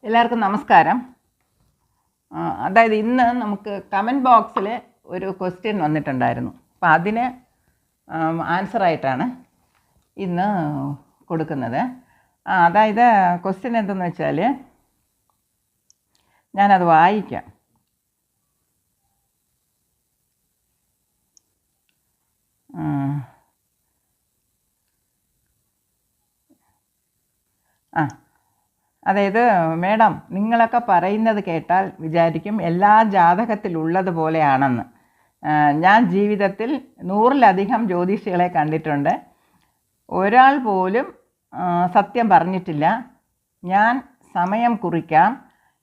എല്ലാവർക്കും നമസ്കാരം. അതായത് ഇന്ന് നമുക്ക് കമൻറ്റ് ബോക്സിൽ ഒരു ക്വസ്റ്റ്യൻ വന്നിട്ടുണ്ടായിരുന്നു. അപ്പോൾ അതിന് ആൻസറായിട്ടാണ് ഇന്ന് കൊടുക്കുന്നത്. അതായത് ക്വസ്റ്റ്യൻ എന്തെന്ന് വെച്ചാൽ ഞാനത് വായിക്കാം. അതായത് മേഡം, നിങ്ങളൊക്കെ പറയുന്നത് കേട്ടാൽ വിചാരിക്കും എല്ലാ ജാതകത്തിലുള്ളതുപോലെയാണെന്ന്. ഞാൻ ജീവിതത്തിൽ 100-ലധികം ജ്യോതിഷികളെ കണ്ടിട്ടുണ്ട്. ഒരാൾ പോലും സത്യം പറഞ്ഞിട്ടില്ല. ഞാൻ സമയം കുറിക്കാം,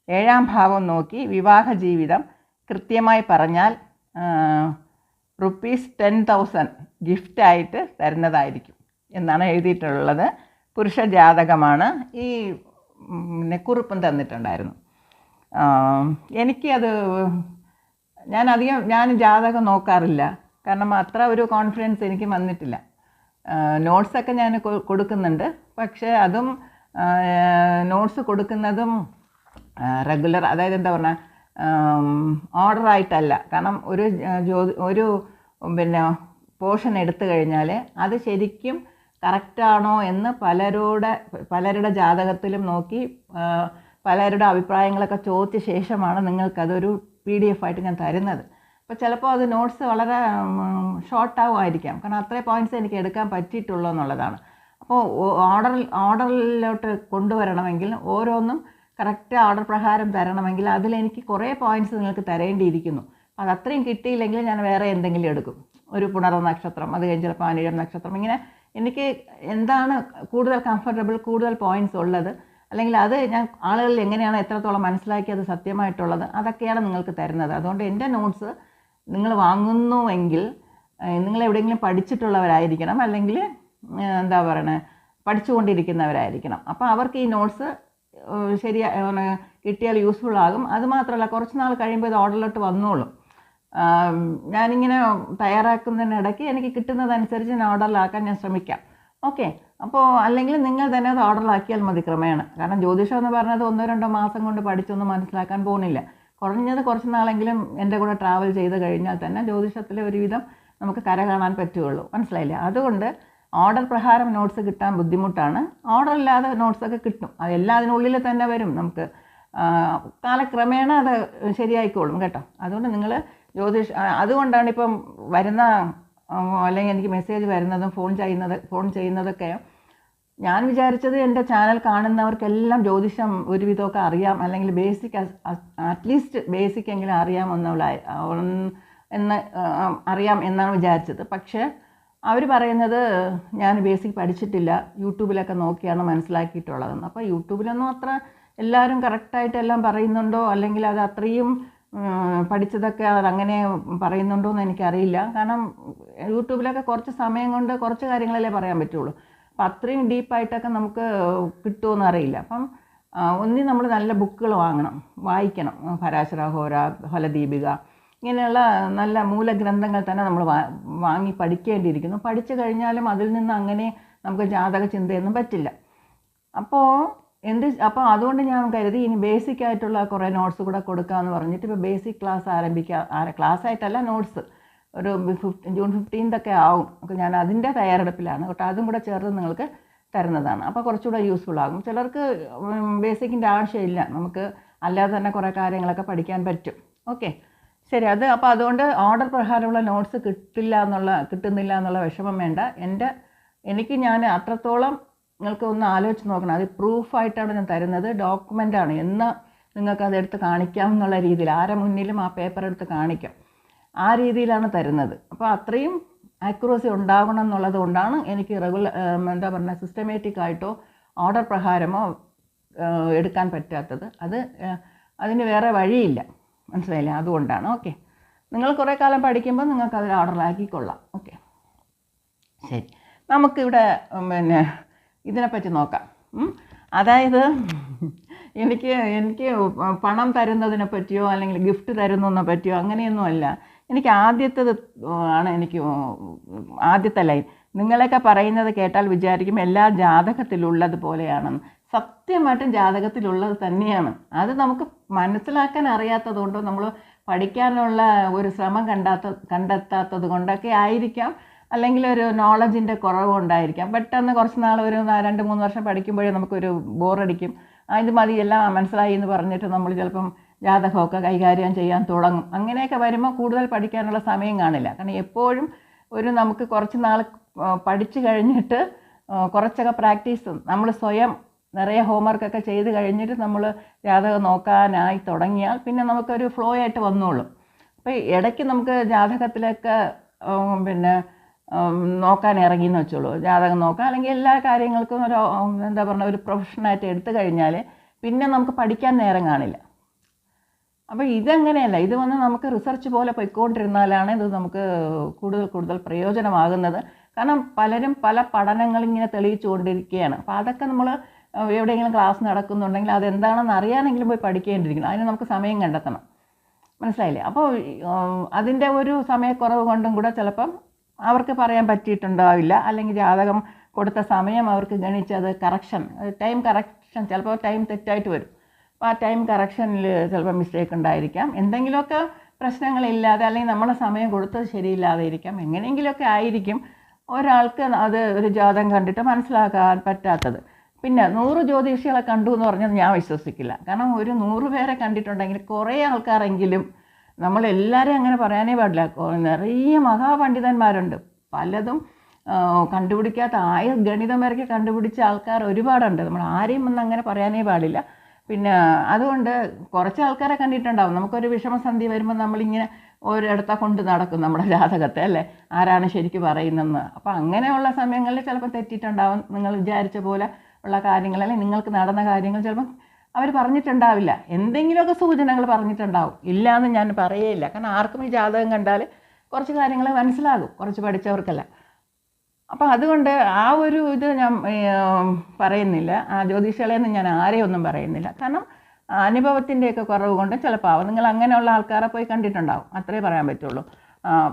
7-ാം ഭാവം നോക്കി വിവാഹ ജീവിതം കൃത്യമായി പറഞ്ഞാൽ ₹10,000 ഗിഫ്റ്റായിട്ട് തരുന്നതായിരിക്കും എന്നാണ് എഴുതിയിട്ടുള്ളത്. പുരുഷ ജാതകമാണ്. ഈ കുറിപ്പും തന്നിട്ടുണ്ടായിരുന്നു. എനിക്കത് ഞാൻ ജാതകം നോക്കാറില്ല, കാരണം അത്ര ഒരു കോൺഫിഡൻസ് എനിക്ക് വന്നിട്ടില്ല. നോട്ട്സൊക്കെ ഞാൻ കൊടുക്കുന്നുണ്ട്, പക്ഷേ അതും നോട്ട്സ് കൊടുക്കുന്നതും റെഗുലർ, അതായത് എന്താ പറഞ്ഞാൽ ഓർഡറായിട്ടല്ല. കാരണം ഒരു പോർഷൻ എടുത്തു കഴിഞ്ഞാൽ അത് ശരിക്കും കറക്റ്റാണോ എന്ന് പലരുടെ ജാതകത്തിലും നോക്കി പലരുടെ അഭിപ്രായങ്ങളൊക്കെ ചോദിച്ച ശേഷമാണ് നിങ്ങൾക്കതൊരു PDF ആയിട്ട് ഞാൻ തരുന്നത്. അപ്പോൾ ചിലപ്പോൾ അത് നോട്ട്സ് വളരെ ഷോർട്ടാവുമായിരിക്കാം, കാരണം അത്രയും പോയിൻറ്റ്സ് എനിക്ക് എടുക്കാൻ പറ്റിയിട്ടുള്ളൂ എന്നുള്ളതാണ്. അപ്പോൾ ഓർഡറിലോട്ട് കൊണ്ടുവരണമെങ്കിൽ ഓരോന്നും കറക്റ്റ് ഓർഡർ പ്രകാരം തരണമെങ്കിൽ അതിലെനിക്ക് കുറേ പോയിൻറ്റ്സ് നിങ്ങൾക്ക് തരേണ്ടിയിരിക്കുന്നു. അത് അത്രയും കിട്ടിയില്ലെങ്കിൽ ഞാൻ വേറെ എന്തെങ്കിലും എടുക്കും. ഒരു പുണർന്ന നക്ഷത്രം, അത് കഴിഞ്ഞ് ചിലപ്പോൾ അനിഴം നക്ഷത്രം, ഇങ്ങനെ എനിക്ക് എന്താണ് കൂടുതൽ കംഫർട്ടബിൾ, കൂടുതൽ പോയിൻറ്റ്സ് ഉള്ളത്, അല്ലെങ്കിൽ അത് ഞാൻ ആളുകളിൽ എങ്ങനെയാണ് എത്രത്തോളം മനസ്സിലാക്കി അത് സത്യമായിട്ടുള്ളത്, അതൊക്കെയാണ് നിങ്ങൾക്ക് തരുന്നത്. അതുകൊണ്ട് എൻ്റെ നോട്ട്സ് നിങ്ങൾ വാങ്ങുന്നുവെങ്കിൽ നിങ്ങൾ എവിടെയെങ്കിലും പഠിച്ചിട്ടുള്ളവരായിരിക്കണം, അല്ലെങ്കിൽ എന്താ പറയണേ പഠിച്ചുകൊണ്ടിരിക്കുന്നവരായിരിക്കണം. അപ്പോൾ അവർക്ക് ഈ നോട്ട്സ് കിട്ടിയാൽ യൂസ്ഫുൾ ആകും. അതുമാത്രമല്ല, കുറച്ച് നാൾ കഴിയുമ്പോൾ ഇത് ഓർഡറിലോട്ട് വന്നോളും. ഞാനിങ്ങനെ തയ്യാറാക്കുന്നതിനിടയ്ക്ക് എനിക്ക് കിട്ടുന്നതനുസരിച്ച് ഞാൻ ഓർഡറിലാക്കാൻ ഞാൻ ശ്രമിക്കാം. ഓക്കെ, അപ്പോൾ അല്ലെങ്കിൽ നിങ്ങൾ തന്നെ അത് ഓർഡറിലാക്കിയാൽ മതി ക്രമേണ. കാരണം ജ്യോതിഷം എന്ന് പറഞ്ഞത് 1-2 മാസം കൊണ്ട് പഠിച്ചൊന്നും മനസ്സിലാക്കാൻ പോകുന്നില്ല. കുറഞ്ഞത് കുറച്ച് നാളെങ്കിലും എൻ്റെ കൂടെ ട്രാവൽ ചെയ്ത് കഴിഞ്ഞാൽ തന്നെ ജ്യോതിഷത്തിലെ ഒരുവിധം നമുക്ക് കര കാണാൻ പറ്റുകയുള്ളൂ. മനസ്സിലായില്ല? അതുകൊണ്ട് ഓർഡർ പ്രകാരം നോട്ട്സ് കിട്ടാൻ ബുദ്ധിമുട്ടാണ്. ഓർഡർ ഇല്ലാതെ നോട്ട്സൊക്കെ കിട്ടും. അതെല്ലാം അതിനുള്ളിൽ തന്നെ വരും. നമുക്ക് കാലക്രമേണ അത് ശരിയായിക്കോളും കേട്ടോ. അതുകൊണ്ട് നിങ്ങൾ അതുകൊണ്ടാണ് ഇപ്പം വരുന്ന, അല്ലെങ്കിൽ എനിക്ക് മെസ്സേജ് വരുന്നതും ഫോൺ ചെയ്യുന്നതൊക്കെ ഞാൻ വിചാരിച്ചത് എൻ്റെ ചാനൽ കാണുന്നവർക്കെല്ലാം ജ്യോതിഷം ഒരുവിധമൊക്കെ അറിയാം, അല്ലെങ്കിൽ അറ്റ്ലീസ്റ്റ് ബേസിക് എങ്കിലും അറിയാം എന്നാണ് വിചാരിച്ചത്. പക്ഷേ അവർ പറയുന്നത് ഞാൻ ബേസിക് പഠിച്ചിട്ടില്ല, യൂട്യൂബിലൊക്കെ നോക്കിയാണ് മനസ്സിലാക്കിയിട്ടുള്ളതെന്ന്. അപ്പോൾ യൂട്യൂബിലൊന്നും അത്ര എല്ലാവരും കറക്റ്റായിട്ട് എല്ലാം പറയുന്നുണ്ടോ, അല്ലെങ്കിൽ അത് അത്രയും പഠിച്ചതൊക്കെ അതങ്ങനെ പറയുന്നുണ്ടോ എന്ന് എനിക്കറിയില്ല. കാരണം യൂട്യൂബിലൊക്കെ കുറച്ച് സമയം കൊണ്ട് കുറച്ച് കാര്യങ്ങളല്ലേ പറയാൻ പറ്റുള്ളൂ. അപ്പം അത്രയും ഡീപ്പായിട്ടൊക്കെ നമുക്ക് കിട്ടുമെന്ന് അറിയില്ല. അപ്പം നമ്മൾ നല്ല ബുക്കുകൾ വായിക്കണം. പരാശരഹോര, ഫലദീപിക, ഇങ്ങനെയുള്ള നല്ല മൂലഗ്രന്ഥങ്ങൾ തന്നെ നമ്മൾ വാങ്ങി പഠിക്കേണ്ടിയിരിക്കുന്നു. പഠിച്ചു കഴിഞ്ഞാലും അതിൽ നിന്ന് അങ്ങനെ നമുക്ക് ജാതക ചിന്തയൊന്നും പറ്റില്ല. അപ്പോൾ അതുകൊണ്ട് ഞാൻ കരുതി ഇനി ബേസിക് ആയിട്ടുള്ള കുറേ നോട്ട്സ് കൂടെ കൊടുക്കാമെന്ന് പറഞ്ഞിട്ട് ഇപ്പോൾ ബേസിക് ക്ലാസ് ക്ലാസ് ആയിട്ടല്ല, നോട്ട്സ് ഒരു ജൂൺ 15 ആവും. അപ്പോൾ ഞാൻ അതിൻ്റെ തയ്യാറെടുപ്പിലാണ് കേട്ടോ. അതും കൂടെ ചേർത്ത് നിങ്ങൾക്ക് തരുന്നതാണ്. അപ്പോൾ കുറച്ചുകൂടെ യൂസ്ഫുൾ ആകും. ചിലർക്ക് ബേസിക്കിൻ്റെ ആവശ്യമില്ല, നമുക്ക് അല്ലാതെ തന്നെ കുറേ കാര്യങ്ങളൊക്കെ പഠിക്കാൻ പറ്റും. ഓക്കെ, ശരി. അപ്പോൾ അതുകൊണ്ട് ഓർഡർ പ്രകാരമുള്ള നോട്ട്സ് കിട്ടുന്നില്ല എന്നുള്ള വിഷമം വേണ്ട. ഞാൻ അത്രത്തോളം നിങ്ങൾക്ക് ഒന്ന് ആലോചിച്ച് നോക്കണം. അത് പ്രൂഫായിട്ടാണ് ഞാൻ തരുന്നത്, ഡോക്യുമെൻ്റാണ്. എന്ന് നിങ്ങൾക്ക് അതെടുത്ത് കാണിക്കാം എന്നുള്ള രീതിയിൽ, ആരെ മുന്നിലും ആ പേപ്പർ എടുത്ത് കാണിക്കാം, ആ രീതിയിലാണ് തരുന്നത്. അപ്പോൾ അത്രയും ആക്യുറസി ഉണ്ടാകണം എന്നുള്ളത് കൊണ്ടാണ് എനിക്ക് സിസ്റ്റമാറ്റിക് ആയിട്ടോ ഓർഡർ പ്രകാരമോ എടുക്കാൻ പറ്റാത്തത്. അതിന് വേറെ വഴിയില്ല, മനസ്സിലായില്ലേ? അതുകൊണ്ടാണ്. ഓക്കെ, നിങ്ങൾ കുറേ കാലം പഠിക്കുമ്പോൾ നിങ്ങൾക്ക് അതിൽ ഓർഡറിലാക്കിക്കൊള്ളാം. ഓക്കെ, ശരി. നമുക്കിവിടെ ഇതിനെപ്പറ്റി നോക്കാം. അതായത് എനിക്ക് പണം തരുന്നതിനെ പറ്റിയോ അല്ലെങ്കിൽ ഗിഫ്റ്റ് തരുന്നതിനെ പറ്റിയോ അങ്ങനെയൊന്നുമല്ല. എനിക്ക് ആദ്യത്തെ ലൈൻ നിങ്ങളൊക്കെ പറയുന്നത് കേട്ടാൽ വിചാരിക്കും എല്ലാ ജാതകത്തിലുള്ളതുപോലെയാണെന്ന്. സത്യമായിട്ടും ജാതകത്തിലുള്ളത് തന്നെയാണ്. അത് നമുക്ക് മനസ്സിലാക്കാൻ അറിയാത്തത് കൊണ്ടോ നമ്മൾ പഠിക്കാനുള്ള ഒരു ശ്രമം കണ്ടെത്താത്തത് കൊണ്ടൊക്കെ ആയിരിക്കാം, അല്ലെങ്കിൽ ഒരു നോളജിൻ്റെ കുറവ് കൊണ്ടായിരിക്കാം. പെട്ടെന്ന് കുറച്ച് നാൾ ഒരു 2-3 വർഷം പഠിക്കുമ്പോഴേ നമുക്കൊരു ബോറടിക്കും. ഇത് മതി എല്ലാം മനസ്സിലായി എന്ന് പറഞ്ഞിട്ട് നമ്മൾ ചിലപ്പം ജാതകമൊക്കെ കൈകാര്യം ചെയ്യാൻ തുടങ്ങും. അങ്ങനെയൊക്കെ വരുമ്പോൾ കൂടുതൽ പഠിക്കാനുള്ള സമയം കാണില്ല. കാരണം എപ്പോഴും നമുക്ക് കുറച്ച് നാൾ പഠിച്ചു കഴിഞ്ഞിട്ട് കുറച്ചൊക്കെ പ്രാക്ടീസ് നമ്മൾ സ്വയം നിറയെ ഹോംവർക്കൊക്കെ ചെയ്ത് കഴിഞ്ഞിട്ട് നമ്മൾ ജാതകം നോക്കാനായി തുടങ്ങിയാൽ പിന്നെ നമുക്കൊരു ഫ്ലോ ആയിട്ട് വന്നോളും. അപ്പോൾ ഇടയ്ക്ക് നമുക്ക് ജാതകത്തിലൊക്കെ പിന്നെ നോക്കാൻ ഇറങ്ങിയെന്ന് വെച്ചോളൂ, ജാതകം നോക്കാം, അല്ലെങ്കിൽ എല്ലാ കാര്യങ്ങൾക്കും ഒരു പ്രൊഫഷനായിട്ട് എടുത്തു കഴിഞ്ഞാൽ പിന്നെ നമുക്ക് പഠിക്കാൻ നേരം കാണില്ല. അപ്പോൾ ഇതങ്ങനെയല്ല, ഇത് നമുക്ക് റിസർച്ച് പോലെ പോയിക്കൊണ്ടിരുന്നാലാണ് ഇത് നമുക്ക് കൂടുതൽ പ്രയോജനമാകുന്നത്. കാരണം പലരും പല പഠനങ്ങളിങ്ങനെ തെളിയിച്ചു കൊണ്ടിരിക്കുകയാണ്. അപ്പോൾ അതൊക്കെ നമ്മൾ എവിടെയെങ്കിലും ക്ലാസ് നടക്കുന്നുണ്ടെങ്കിൽ അതെന്താണെന്ന് അറിയാനെങ്കിലും പോയി പഠിക്കേണ്ടിയിരിക്കണം. അതിന് നമുക്ക് സമയം കണ്ടെത്തണം. മനസ്സിലായില്ലേ? അപ്പോൾ അതിൻ്റെ ഒരു സമയക്കുറവ് കൊണ്ടും കൂടെ ചിലപ്പം അവർക്ക് പറയാൻ പറ്റിയിട്ടുണ്ടാവില്ല, അല്ലെങ്കിൽ ജാതകം കൊടുത്ത സമയം അവർക്ക് ഗണിച്ചത് ടൈം കറക്ഷൻ ചിലപ്പോൾ ടൈം തെറ്റായിട്ട് വരും. അപ്പോൾ ആ ടൈം കറക്ഷനിൽ ചിലപ്പോൾ മിസ്റ്റേക്ക് ഉണ്ടായിരിക്കാം, എന്തെങ്കിലുമൊക്കെ പ്രശ്നങ്ങളില്ലാതെ, അല്ലെങ്കിൽ നമ്മളെ സമയം കൊടുത്തത് ശരിയില്ലാതെ ഇരിക്കാം, എങ്ങനെയെങ്കിലുമൊക്കെ ആയിരിക്കും ഒരാൾക്ക് അത് ഒരു ജാതകം കണ്ടിട്ട് മനസ്സിലാക്കാൻ പറ്റാത്തത്. പിന്നെ 100 ജ്യോതിഷികളെ കണ്ടു എന്ന് പറഞ്ഞത് ഞാൻ വിശ്വസിക്കില്ല. കാരണം ഒരു 100 പേരെ കണ്ടിട്ടുണ്ടെങ്കിൽ കുറേ ആൾക്കാരെങ്കിലും, നമ്മളെല്ലാവരും അങ്ങനെ പറയാനേ പാടില്ല, നിറയെ മഹാപണ്ഡിതന്മാരുണ്ട്, പലതും കണ്ടുപിടിക്കാത്ത ഗണിതം വരയ്ക്ക് കണ്ടുപിടിച്ച ആൾക്കാർ ഒരുപാടുണ്ട്. നമ്മൾ ആരെയും ഒന്നും അങ്ങനെ പറയാനേ പാടില്ല. പിന്നെ അതുകൊണ്ട് കുറച്ച് ആൾക്കാരെ കണ്ടിട്ടുണ്ടാവും. നമുക്കൊരു വിഷമസന്ധി വരുമ്പോൾ നമ്മളിങ്ങനെ ഒരിടത്ത കൊണ്ട് നടക്കും നമ്മുടെ ജാതകത്തെ, അല്ലേ, ആരാണ് ശരിക്കും പറയുന്നതെന്ന്. അപ്പോൾ അങ്ങനെയുള്ള സമയങ്ങളിൽ ചിലപ്പോൾ തെറ്റിയിട്ടുണ്ടാവും. നിങ്ങൾ വിചാരിച്ച പോലെ ഉള്ള കാര്യങ്ങൾ, അല്ലെങ്കിൽ നിങ്ങൾക്ക് നടന്ന കാര്യങ്ങൾ ചിലപ്പം അവർ പറഞ്ഞിട്ടുണ്ടാവില്ല, എന്തെങ്കിലുമൊക്കെ സൂചനകൾ പറഞ്ഞിട്ടുണ്ടാവും. ഇല്ല എന്ന് ഞാൻ പറയേയില്ല. കാരണം ആർക്കും ഈ ജാതകം കണ്ടാൽ കുറച്ച് കാര്യങ്ങൾ മനസ്സിലാകും, കുറച്ച് പഠിച്ചവർക്കല്ല. അപ്പോൾ അതുകൊണ്ട് ആ ഒരു ഇത് ഞാൻ പറയുന്നില്ല, ആ ജ്യോതിഷികളെന്ന് ഞാൻ ആരെയും ഒന്നും പറയുന്നില്ല. കാരണം അനുഭവത്തിൻ്റെയൊക്കെ കുറവ് കൊണ്ട് ചിലപ്പോൾ നിങ്ങൾ അങ്ങനെയുള്ള ആൾക്കാരെ പോയി കണ്ടിട്ടുണ്ടാവും, അത്രേ പറയാൻ പറ്റുള്ളൂ.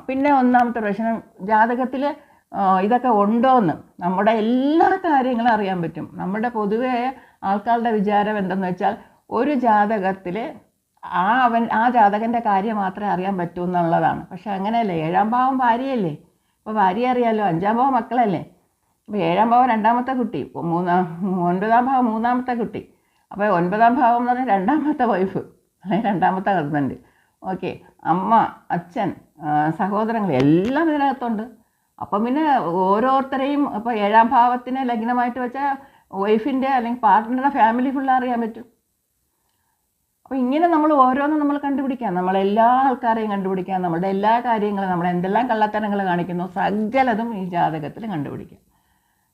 പിന്നെ ഒന്നാമത്തെ പ്രശ്നം, ജാതകത്തിൽ ഇതൊക്കെ ഉണ്ടോയെന്ന് നമ്മുടെ എല്ലാ കാര്യങ്ങളും അറിയാൻ പറ്റും. നമ്മുടെ പൊതുവേ ആൾക്കാരുടെ വിചാരം എന്തെന്ന് വെച്ചാൽ ഒരു ജാതകത്തിൽ ആ ജാതകൻ്റെ കാര്യം മാത്രമേ അറിയാൻ പറ്റൂ എന്നുള്ളതാണ്. പക്ഷെ അങ്ങനെയല്ലേ, 7ാം ഭാവം ഭാര്യയല്ലേ, അപ്പോൾ ഭാര്യ അറിയാമല്ലോ, 5ാം ഭാവം മക്കളല്ലേ, അപ്പോൾ 7ാം ഭാവം 2ാമത്തെ കുട്ടി, 9ാം ഭാവം 3ാമത്തെ കുട്ടി, അപ്പോൾ 9ാം ഭാവം എന്ന് പറഞ്ഞാൽ 2ാമത്തെ വൈഫ്, അല്ലെങ്കിൽ 2ാമത്തെ ഹസ്ബൻഡ്. ഓക്കെ, അമ്മ, അച്ഛൻ, സഹോദരങ്ങൾ എല്ലാം ഇതിനകത്തുണ്ട്. അപ്പം പിന്നെ ഓരോരുത്തരെയും ഇപ്പോൾ 7ാം ഭാവത്തിനെ ലഗ്നമായിട്ട് വെച്ചാൽ വൈഫിൻ്റെ അല്ലെങ്കിൽ പാർട്ട്ണറുടെ ഫാമിലി ഫുള്ള് അറിയാൻ പറ്റും. അപ്പോൾ ഇങ്ങനെ നമ്മൾ ഓരോന്നും നമ്മൾ കണ്ടുപിടിക്കാം, നമ്മളെല്ലാ ആൾക്കാരെയും കണ്ടുപിടിക്കാം, നമ്മുടെ എല്ലാ കാര്യങ്ങളും, നമ്മൾ എന്തെല്ലാം കള്ളത്തരങ്ങൾ കാണിക്കുന്നു സകലതും ഈ ജാതകത്തിൽ കണ്ടുപിടിക്കാം.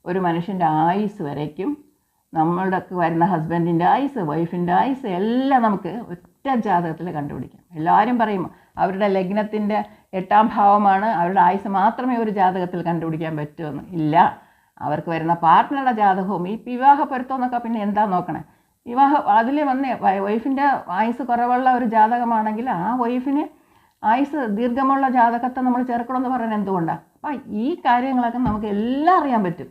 ഒരു മനുഷ്യൻ്റെ ആയുസ് വരയ്ക്കും, നമ്മളുടെ വരുന്ന ഹസ്ബൻഡിൻ്റെ ആയുസ്, വൈഫിൻ്റെ ആയുസ് എല്ലാം നമുക്ക് ഒറ്റ ജാതകത്തിൽ കണ്ടുപിടിക്കാം. എല്ലാവരും പറയും അവരുടെ ലഗ്നത്തിൻ്റെ 8ാം ഭാവമാണ്, അവരുടെ ആയുസ് മാത്രമേ ഒരു ജാതകത്തിൽ കണ്ടുപിടിക്കാൻ പറ്റുമെന്ന്. ഇല്ല, അവർക്ക് വരുന്ന പാർട്ട്ണറുടെ ജാതകവും ഈ വിവാഹ പൊരുത്തമെന്നൊക്കെ പിന്നെ എന്താ നോക്കണേ, അതിൽ വൈഫിൻ്റെ ആയുസ് കുറവുള്ള ഒരു ജാതകമാണെങ്കിൽ ആ വൈഫിന് ആയുസ് ദീർഘമുള്ള ജാതകത്തെ നമ്മൾ ചേർക്കണമെന്ന് പറയുന്നത് എന്തുകൊണ്ടാണ്? അപ്പം ഈ കാര്യങ്ങളൊക്കെ നമുക്ക് എല്ലാം അറിയാൻ പറ്റും.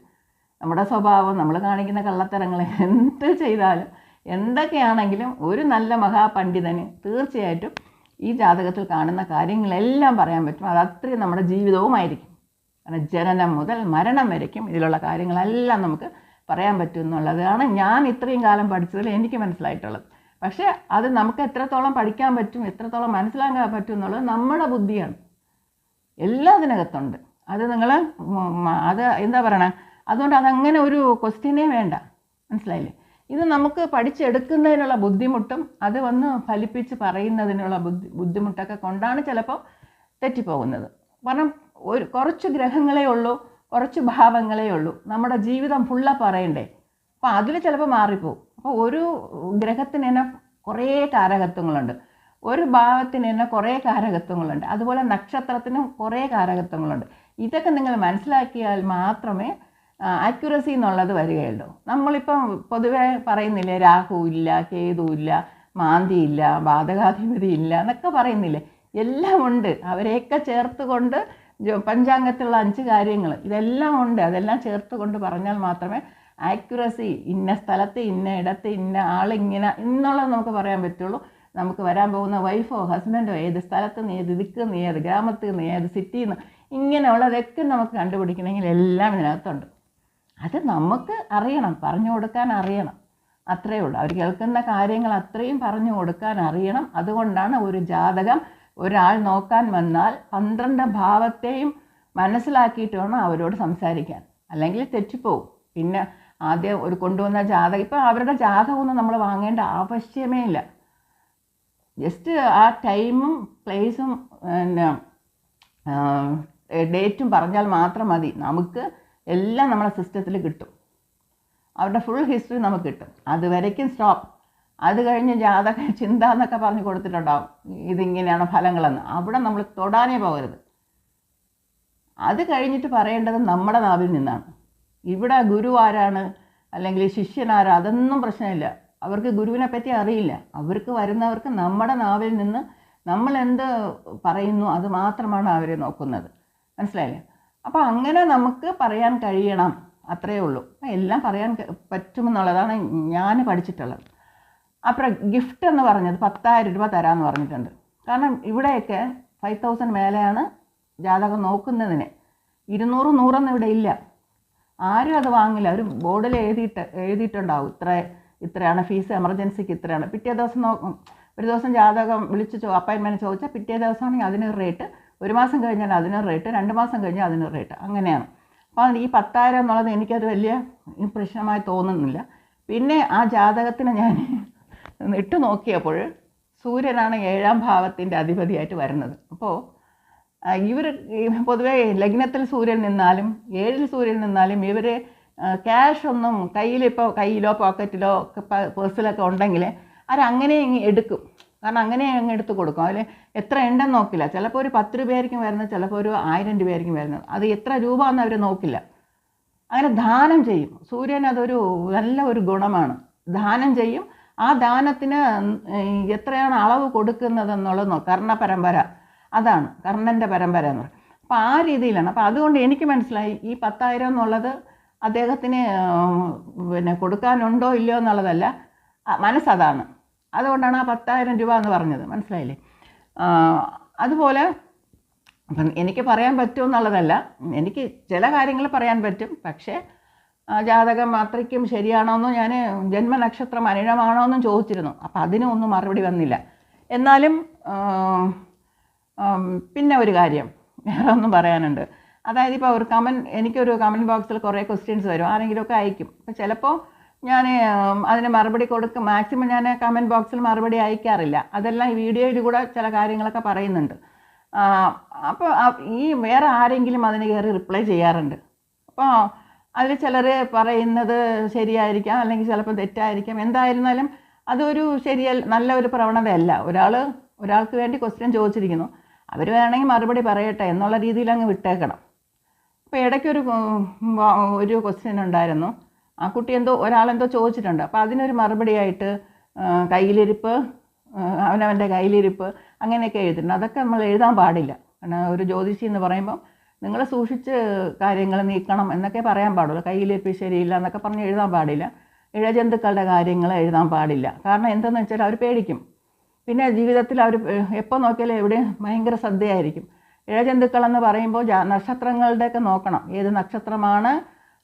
നമ്മുടെ സ്വഭാവം, നമ്മൾ കാണിക്കുന്ന കള്ളത്തരങ്ങൾ, എന്ത് ചെയ്താലും എന്തൊക്കെയാണെങ്കിലും ഒരു നല്ല മഹാപണ്ഡിതന് തീർച്ചയായിട്ടും ഈ ജാതകത്തിൽ കാണുന്ന കാര്യങ്ങളെല്ലാം പറയാൻ പറ്റും. അത് അത്രയും നമ്മുടെ ജീവിതവുമായിരിക്കും. കാരണം ജനനം മുതൽ മരണം വരയ്ക്കും ഇതിലുള്ള കാര്യങ്ങളെല്ലാം നമുക്ക് പറയാൻ പറ്റും എന്നുള്ളതാണ് ഞാൻ ഇത്രയും കാലം പഠിച്ചതിൽ എനിക്ക് മനസ്സിലായിട്ടുള്ളത്. പക്ഷേ അത് നമുക്ക് എത്രത്തോളം പഠിക്കാൻ പറ്റും, എത്രത്തോളം മനസ്സിലാക്കാൻ പറ്റും എന്നുള്ളത് നമ്മുടെ ബുദ്ധിയാണ്. എല്ലാം അതിനകത്തുണ്ട്. അത് നിങ്ങൾ അത് എന്താ പറയണേ, അതുകൊണ്ട് അതങ്ങനെ ഒരു ക്വസ്റ്റ്യനേ വേണ്ട, മനസ്സിലായില്ലേ? ഇത് നമുക്ക് പഠിച്ചെടുക്കുന്നതിനുള്ള ബുദ്ധിമുട്ടും അത് വന്ന് ഫലിപ്പിച്ച് പറയുന്നതിനുള്ള ബുദ്ധിമുട്ടൊക്കെ കൊണ്ടാണ് ചിലപ്പോൾ തെറ്റിപ്പോകുന്നത്. കാരണം കുറച്ച് ഗ്രഹങ്ങളേ ഉള്ളൂ, കുറച്ച് ഭാവങ്ങളേ ഉള്ളൂ, നമ്മുടെ ജീവിതം ഫുള്ള് പറയണ്ടേ. അപ്പോൾ അതിൽ ചിലപ്പോൾ മാറിപ്പോവും. അപ്പോൾ ഒരു ഗ്രഹത്തിന് തന്നെ കുറേ കാരകത്വങ്ങളുണ്ട്, ഒരു ഭാവത്തിന് തന്നെ കുറേ കാരകത്വങ്ങളുണ്ട്, അതുപോലെ നക്ഷത്രത്തിനും കുറേ കാരകത്വങ്ങളുണ്ട്. ഇതൊക്കെ നിങ്ങൾ മനസ്സിലാക്കിയാൽ മാത്രമേ ആക്യുറസി എന്നുള്ളത് വരികയുള്ളൂ. നമ്മളിപ്പം പൊതുവെ പറയുന്നില്ലേ, രാഹു ഇല്ല, കേതു ഇല്ല, മാന്തി ഇല്ല, ബാധകാധിപതി ഇല്ല എന്നൊക്കെ പറയുന്നില്ലേ, എല്ലാം ഉണ്ട്. അവരെയൊക്കെ ചേർത്ത് കൊണ്ട് പഞ്ചാംഗത്തിലുള്ള 5 കാര്യങ്ങൾ ഇതെല്ലാം ഉണ്ട്, അതെല്ലാം ചേർത്ത് കൊണ്ട് പറഞ്ഞാൽ മാത്രമേ ആക്യുറസി ഇന്ന സ്ഥലത്ത് ഇന്ന ഇടത്ത് ഇന്ന ആളിങ്ങനെ എന്നുള്ളത് നമുക്ക് പറയാൻ പറ്റുള്ളൂ. നമുക്ക് വരാൻ പോകുന്ന വൈഫോ ഹസ്ബൻഡോ ഏത് സ്ഥലത്ത് നിന്ന് ഏത് ദിക്ക് നിന്ന് ഏത് ഗ്രാമത്തിൽ നിന്ന് ഏത് സിറ്റിയിൽ നിന്ന് ഇങ്ങനെയുള്ളതൊക്കെ നമുക്ക് കണ്ടുപിടിക്കണമെങ്കിൽ എല്ലാം ഇതിനകത്തുണ്ട്. അത് നമുക്ക് അറിയണം, പറഞ്ഞു കൊടുക്കാൻ അറിയണം, അത്രയേ ഉള്ളൂ. അവർ കേൾക്കുന്ന കാര്യങ്ങൾ അത്രയും പറഞ്ഞു കൊടുക്കാൻ അറിയണം. അതുകൊണ്ടാണ് ഒരു ജാതകം ഒരാൾ നോക്കാൻ വന്നാൽ 12 ഭാവത്തെയും മനസ്സിലാക്കിയിട്ട് വേണം അവരോട് സംസാരിക്കാൻ, അല്ലെങ്കിൽ തെറ്റിപ്പോവും. പിന്നെ ആദ്യം ഒരു കൊണ്ടുവന്ന ജാതകം, ഇപ്പോൾ അവരുടെ ജാതകമൊന്നും നമ്മൾ വാങ്ങേണ്ട ആവശ്യമേ ഇല്ല. ജസ്റ്റ് ആ ടൈമും പ്ലേസും പിന്നെ ഡേറ്റും പറഞ്ഞാൽ മാത്രം മതി. നമുക്ക് എല്ലാം നമ്മളെ സിസ്റ്റത്തിൽ കിട്ടും. അവരുടെ ഫുൾ ഹിസ്റ്ററി നമുക്ക് കിട്ടും. അതുവരയ്ക്കും സ്റ്റോപ്പ്. അത് കഴിഞ്ഞ് ജാതക ചിന്ത എന്നൊക്കെ പറഞ്ഞ് കൊടുത്തിട്ടുണ്ടാവും, ഇതിങ്ങനെയാണ് ഫലങ്ങളെന്ന്. അവിടെ നമ്മൾ തൊടാനേ പോകരുത്. അത് കഴിഞ്ഞിട്ട് പറയേണ്ടത് നമ്മുടെ നാവിൽ നിന്നാണ്. ഇവിടെ ഗുരു ആരാണ് അല്ലെങ്കിൽ ശിഷ്യനാരാ അതൊന്നും പ്രശ്നമില്ല. അവർക്ക് ഗുരുവിനെ പറ്റി അറിയില്ല. അവർക്ക് വരുന്നവർക്ക് നമ്മുടെ നാവിൽ നിന്ന് നമ്മൾ എന്ത് പറയുന്നു അത് മാത്രമാണ് അവർ നോക്കുന്നത്. മനസ്സിലായില്ലേ? അപ്പോൾ അങ്ങനെ നമുക്ക് പറയാൻ കഴിയണം, അത്രയേ ഉള്ളൂ. എല്ലാം പറയാൻ പറ്റുമെന്നുള്ളതാണ് ഞാൻ പഠിച്ചിട്ടുള്ളത്. അப்புறம் ഗിഫ്റ്റ് എന്ന് പറഞ്ഞത് 10,000 രൂപ തരാമെന്ന് പറഞ്ഞിട്ടുണ്ട്. കാരണം ഇവിടെയൊക്കെ 5,000 മേലെയാണ് ജാതകം നോക്കുന്നതിന്. 200, 100 ഇവിടെ ഇല്ല. ആരും അത് വാങ്ങില്ല. ഒരു ബോർഡിൽ എഴുതിയിട്ടുണ്ടാവും ഇത്രയാണ് ഫീസ്, എമർജൻസിക്ക് ഇത്രയാണ്. പിറ്റേ ദിവസം ഒരു ദിവസം ജാതകം വിളിച്ച് അപ്പോയിൻമെൻറ്റ് ചോദിച്ചാൽ പിറ്റേ ദിവസമാണെങ്കിൽ അതിനൊരു റേറ്റ്, 1 മാസം കഴിഞ്ഞാൽ അതിനൊരു റേറ്റ്, 2 മാസം കഴിഞ്ഞാൽ അതിനൊരു റേറ്റ്, അങ്ങനെയാണ്. അപ്പോൾ ഈ 10,000 എന്നുള്ളത് എനിക്കത് വലിയ പ്രശ്നമായി തോന്നുന്നില്ല. പിന്നെ ആ ജാതകത്തിന് ഞാൻ ഇട്ട് നോക്കിയപ്പോൾ സൂര്യനാണ് 7ാം ഭാവത്തിൻ്റെ അധിപതിയായിട്ട് വരുന്നത്. അപ്പോൾ ഇവർ പൊതുവേ ലഗ്നത്തിൽ സൂര്യൻ നിന്നാലും 7ൽ സൂര്യൻ നിന്നാലും ഇവർ ക്യാഷ് ഒന്നും കയ്യിലോ പോക്കറ്റിലോ പേഴ്സിലൊക്കെ ഉണ്ടെങ്കിൽ അവരങ്ങനെ എടുക്കും. കാരണം അങ്ങനെ അങ്ങ് എടുത്ത് കൊടുക്കും. അതിൽ എത്ര ഉണ്ടെന്ന് നോക്കില്ല. ചിലപ്പോൾ ഒരു 10 രൂപയായിരിക്കും വരുന്നത്, ചിലപ്പോൾ ഒരു 1000 രൂപയായിരിക്കും വരുന്നത്. അത് എത്ര രൂപ എന്ന് അവർ നോക്കില്ല. അങ്ങനെ ദാനം ചെയ്യും. സൂര്യൻ അതൊരു നല്ല ഒരു ഗുണമാണ്. ദാനം ചെയ്യും. ആ ദാനത്തിന് എത്രയാണ് അളവ് കൊടുക്കുന്നതെന്നുള്ളത് കർണ പരമ്പര, അതാണ് കർണൻ്റെ പരമ്പര എന്ന് പറയും. അപ്പോൾ ആ രീതിയിലാണ്. അപ്പോൾ അതുകൊണ്ട് എനിക്ക് മനസ്സിലായി ഈ 10,000 എന്നുള്ളത് അദ്ദേഹത്തിന് പിന്നെ കൊടുക്കാനുണ്ടോ ഇല്ലയോ എന്നുള്ളതല്ല, മനസ്സതാണ്. അതുകൊണ്ടാണ് ആ 10,000 രൂപ എന്ന് പറഞ്ഞത്. മനസ്സിലായില്ലേ? അതുപോലെ അപ്പം എനിക്ക് പറയാൻ പറ്റുമെന്നുള്ളതല്ല, എനിക്ക് ചില കാര്യങ്ങൾ പറയാൻ പറ്റും. പക്ഷേ ജാതകം അത്രയ്ക്കും ശരിയാണോ എന്നും ഞാൻ ജന്മനക്ഷത്രം അനിഴമാണോ എന്നും ചോദിച്ചിരുന്നു. അപ്പോൾ അതിനൊന്നും മറുപടി വന്നില്ല. എന്നാലും പിന്നെ ഒരു കാര്യം വേറെ ഒന്നും പറയാനുണ്ട്. അതായത് ഇപ്പോൾ ഒരു എനിക്കൊരു കമൻറ്റ് ബോക്സിൽ കുറേ ക്വസ്റ്റ്യൻസ് വരും, ആരെങ്കിലുമൊക്കെ അയക്കും. അപ്പോൾ ചിലപ്പോൾ ഞാൻ അതിന് മറുപടി കൊടുക്കും. മാക്സിമം ഞാൻ കമൻറ്റ് ബോക്സിൽ മറുപടി അയക്കാറില്ല. അതെല്ലാം ഈ വീഡിയോയിൽ കൂടെ ചില കാര്യങ്ങളൊക്കെ പറയുന്നുണ്ട്. അപ്പോൾ ഈ വേറെ ആരെങ്കിലും അതിന് കയറി റിപ്ലൈ ചെയ്യാറുണ്ട്. അപ്പോൾ അതിൽ ചിലർ പറയുന്നത് ശരിയായിരിക്കാം, അല്ലെങ്കിൽ ചിലപ്പോൾ തെറ്റായിരിക്കാം. എന്തായിരുന്നാലും അതൊരു നല്ല ഒരു പ്രവണതയല്ല. ഒരാൾക്ക് വേണ്ടി ക്വസ്റ്റ്യൻ ചോദിച്ചിരിക്കുന്നു, അവർ വേണമെങ്കിൽ മറുപടി പറയട്ടെ എന്നുള്ള രീതിയിൽ അങ്ങ് വിട്ടേക്കണം. അപ്പോൾ ഇടയ്ക്കൊരു ക്വസ്റ്റ്യൻ ഉണ്ടായിരുന്നു. ആ കുട്ടി ഒരാളെന്തോ ചോദിച്ചിട്ടുണ്ട്. അപ്പോൾ അതിനൊരു മറുപടിയായിട്ട് കയ്യിലിരിപ്പ്, അവനവൻ്റെ കയ്യിലിരിപ്പ് അങ്ങനെയൊക്കെ എഴുതിയിട്ടുണ്ട്. അതൊക്കെ നമ്മൾ എഴുതാൻ പാടില്ല. കാരണം ഒരു ജ്യോതിഷി എന്ന് പറയുമ്പം നിങ്ങൾ സൂക്ഷിച്ച് കാര്യങ്ങൾ നീക്കണം എന്നൊക്കെ പറയാൻ പാടുള്ളൂ. കയ്യിലിരിപ്പ് ശരിയില്ല എന്നൊക്കെ പറഞ്ഞ് എഴുതാൻ പാടില്ല. ഇഴജന്തുക്കളുടെ കാര്യങ്ങൾ എഴുതാൻ പാടില്ല. കാരണം എന്തെന്ന് വെച്ചാൽ അവർ പേടിക്കും. പിന്നെ ജീവിതത്തിൽ അവർ എപ്പോൾ നോക്കിയാലും എവിടെയും ഭയങ്കര ശ്രദ്ധയായിരിക്കും. ഇഴജന്തുക്കളെന്ന് പറയുമ്പോൾ നക്ഷത്രങ്ങളുടെയൊക്കെ നോക്കണം. ഏത് നക്ഷത്രമാണ്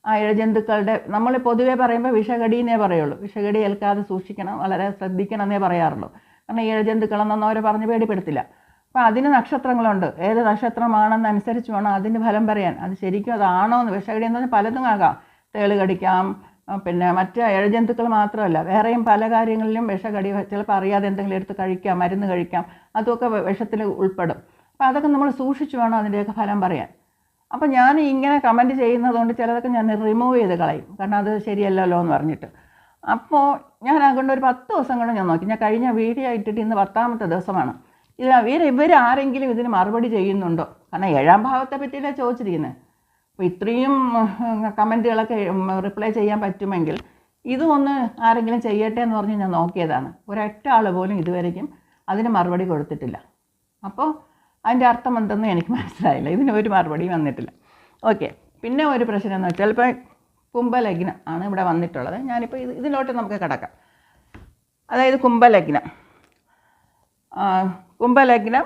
ആ ഇഴജന്തുക്കളുടെ, നമ്മൾ പൊതുവെ പറയുമ്പോൾ വിഷകടിയെന്നേ പറയുള്ളൂ. വിഷകടി ഏൽക്കാതെ സൂക്ഷിക്കണം, വളരെ ശ്രദ്ധിക്കണം എന്നേ പറയാറുള്ളൂ. കാരണം ഇഴജന്തുക്കളെന്നൊന്നും അവരെ പറഞ്ഞ് പേടിപ്പെടുത്തില്ല. അപ്പോൾ അതിന് നക്ഷത്രങ്ങളുണ്ട്. ഏത് നക്ഷത്രമാണെന്നനുസരിച്ച് വേണം അതിന് ഫലം പറയാൻ. അത് ശരിക്കും അതാണോ എന്ന്. വിഷകടി എന്ന് പറഞ്ഞാൽ പലതും ആകാം. തേള് കടിക്കാം, പിന്നെ മറ്റ് ഇഴജന്തുക്കൾ മാത്രമല്ല വേറെയും പല കാര്യങ്ങളിലും വിഷകടി. ചിലപ്പോൾ അറിയാതെ എന്തെങ്കിലും എടുത്ത് കഴിക്കാം, മരുന്ന് കഴിക്കാം, അതൊക്കെ വിഷത്തിൽ ഉൾപ്പെടും. അപ്പോൾ അതൊക്കെ നമ്മൾ സൂക്ഷിച്ച് വേണം അതിൻ്റെയൊക്കെ ഫലം പറയാൻ. അപ്പോൾ ഞാൻ ഇങ്ങനെ കമൻറ്റ് ചെയ്യുന്നതുകൊണ്ട് ചിലതൊക്കെ ഞാൻ റിമൂവ് ചെയ്ത് കളയും. കാരണം അത് ശരിയല്ലല്ലോ എന്ന് പറഞ്ഞിട്ട്. അപ്പോൾ ഞാൻ അതുകൊണ്ട് ഒരു 10 ദിവസം കൊണ്ട് ഞാൻ നോക്കി. ഞാൻ കഴിഞ്ഞ വീഡിയോ ഇട്ടിട്ട് ഇന്ന് 10ാമത്തെ ദിവസമാണ്. ഇവർ ആരെങ്കിലും ഇതിന് മറുപടി ചെയ്യുന്നുണ്ടോ? കാരണം 7ാം ഭാവത്തെ പറ്റിയല്ലേ ചോദിച്ചിരിക്കുന്നത്. അപ്പോൾ ഇത്രയും കമൻറ്റുകളൊക്കെ റിപ്ലൈ ചെയ്യാൻ പറ്റുമെങ്കിൽ ഇതും ഒന്ന് ആരെങ്കിലും ചെയ്യട്ടെ എന്ന് പറഞ്ഞ് ഞാൻ നോക്കിയതാണ്. ഒരൊറ്റ ആൾ പോലും ഇതുവരെയ്ക്കും അതിന് മറുപടി കൊടുത്തിട്ടില്ല. അപ്പോൾ അതിൻ്റെ അർത്ഥം എന്തെന്ന് എനിക്ക് മനസ്സിലായില്ല. ഇതിന് ഒരു മറുപടിയും വന്നിട്ടില്ല. ഓക്കെ. പിന്നെ ഒരു പ്രശ്നം എന്ന് വെച്ചാൽ ഇപ്പോൾ കുംഭലഗ്നം ആണ് ഇവിടെ വന്നിട്ടുള്ളത്. ഞാനിപ്പോൾ ഇതിലോട്ട് നമുക്ക് കിടക്കാം. അതായത് കുംഭലഗ്നം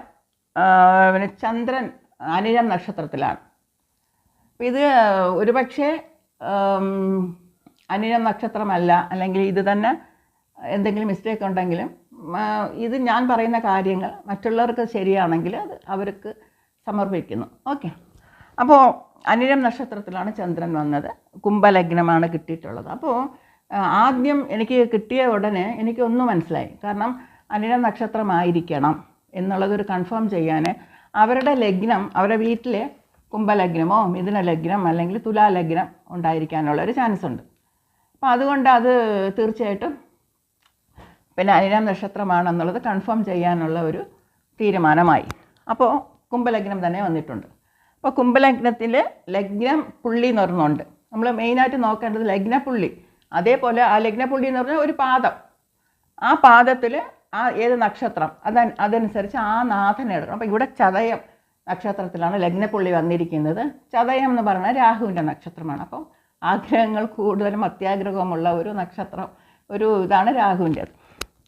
പിന്നെ ചന്ദ്രൻ അനിഴം നക്ഷത്രത്തിലാണ്. അപ്പോൾ ഇത് ഒരുപക്ഷെ അനിഴം നക്ഷത്രമല്ല, അല്ലെങ്കിൽ ഇത് തന്നെ എന്തെങ്കിലും മിസ്റ്റേക്ക് ഉണ്ടെങ്കിലും ഇത് ഞാൻ പറയുന്ന കാര്യങ്ങൾ മറ്റുള്ളവർക്ക് ശരിയാണെങ്കിൽ അത് അവർക്ക് സമർപ്പിക്കുന്നു. ഓക്കെ. അപ്പോൾ അനിഴം നക്ഷത്രത്തിലാണ് ചന്ദ്രൻ വന്നത്, കുംഭലഗ്നമാണ് കിട്ടിയിട്ടുള്ളത്. അപ്പോൾ ആദ്യം എനിക്ക് കിട്ടിയ ഉടനെ എനിക്കൊന്നും മനസ്സിലായി. കാരണം അനിഴം നക്ഷത്രമായിരിക്കണം എന്നുള്ളതൊരു കൺഫേം ചെയ്യാൻ അവരുടെ ലഗ്നം, അവരുടെ വീട്ടിൽ കുംഭലഗ്നമോ മിഥുന ലഗ്നം അല്ലെങ്കിൽ തുലാലഗ്നം ഉണ്ടായിരിക്കാനുള്ളൊരു ചാൻസ് ഉണ്ട്. അപ്പോൾ അതുകൊണ്ട് അത് തീർച്ചയായിട്ടും പിന്നെ അനിഴം നക്ഷത്രമാണെന്നുള്ളത് കൺഫേം ചെയ്യാനുള്ള ഒരു തീരുമാനമായി. അപ്പോൾ കുംഭലഗ്നം തന്നെ വന്നിട്ടുണ്ട്. അപ്പോൾ കുംഭലഗ്നത്തിൽ ലഗ്നം പുള്ളി എന്ന് പറഞ്ഞുണ്ട്. നമ്മൾ മെയിനായിട്ട് നോക്കേണ്ടത് ലഗ്നപ്പുള്ളി. അതേപോലെ ആ ലഗ്നപ്പുള്ളി എന്ന് പറഞ്ഞാൽ ഒരു പാദം, ആ പാദത്തിൽ ആ ഏത് നക്ഷത്രം അതനുസരിച്ച് ആ നാഥനെ എടുക്കണം. അപ്പോൾ ഇവിടെ ചതയം നക്ഷത്രത്തിലാണ് ലഗ്നപ്പുള്ളി വന്നിരിക്കുന്നത്. ചതയം എന്ന് പറഞ്ഞാൽ രാഹുവിൻ്റെ നക്ഷത്രമാണ്. അപ്പോൾ ആഗ്രഹങ്ങൾ കൂടുതലും അത്യാഗ്രഹമുള്ള ഒരു നക്ഷത്രം, ഒരു ഇതാണ് രാഹുവിൻ്റേത്.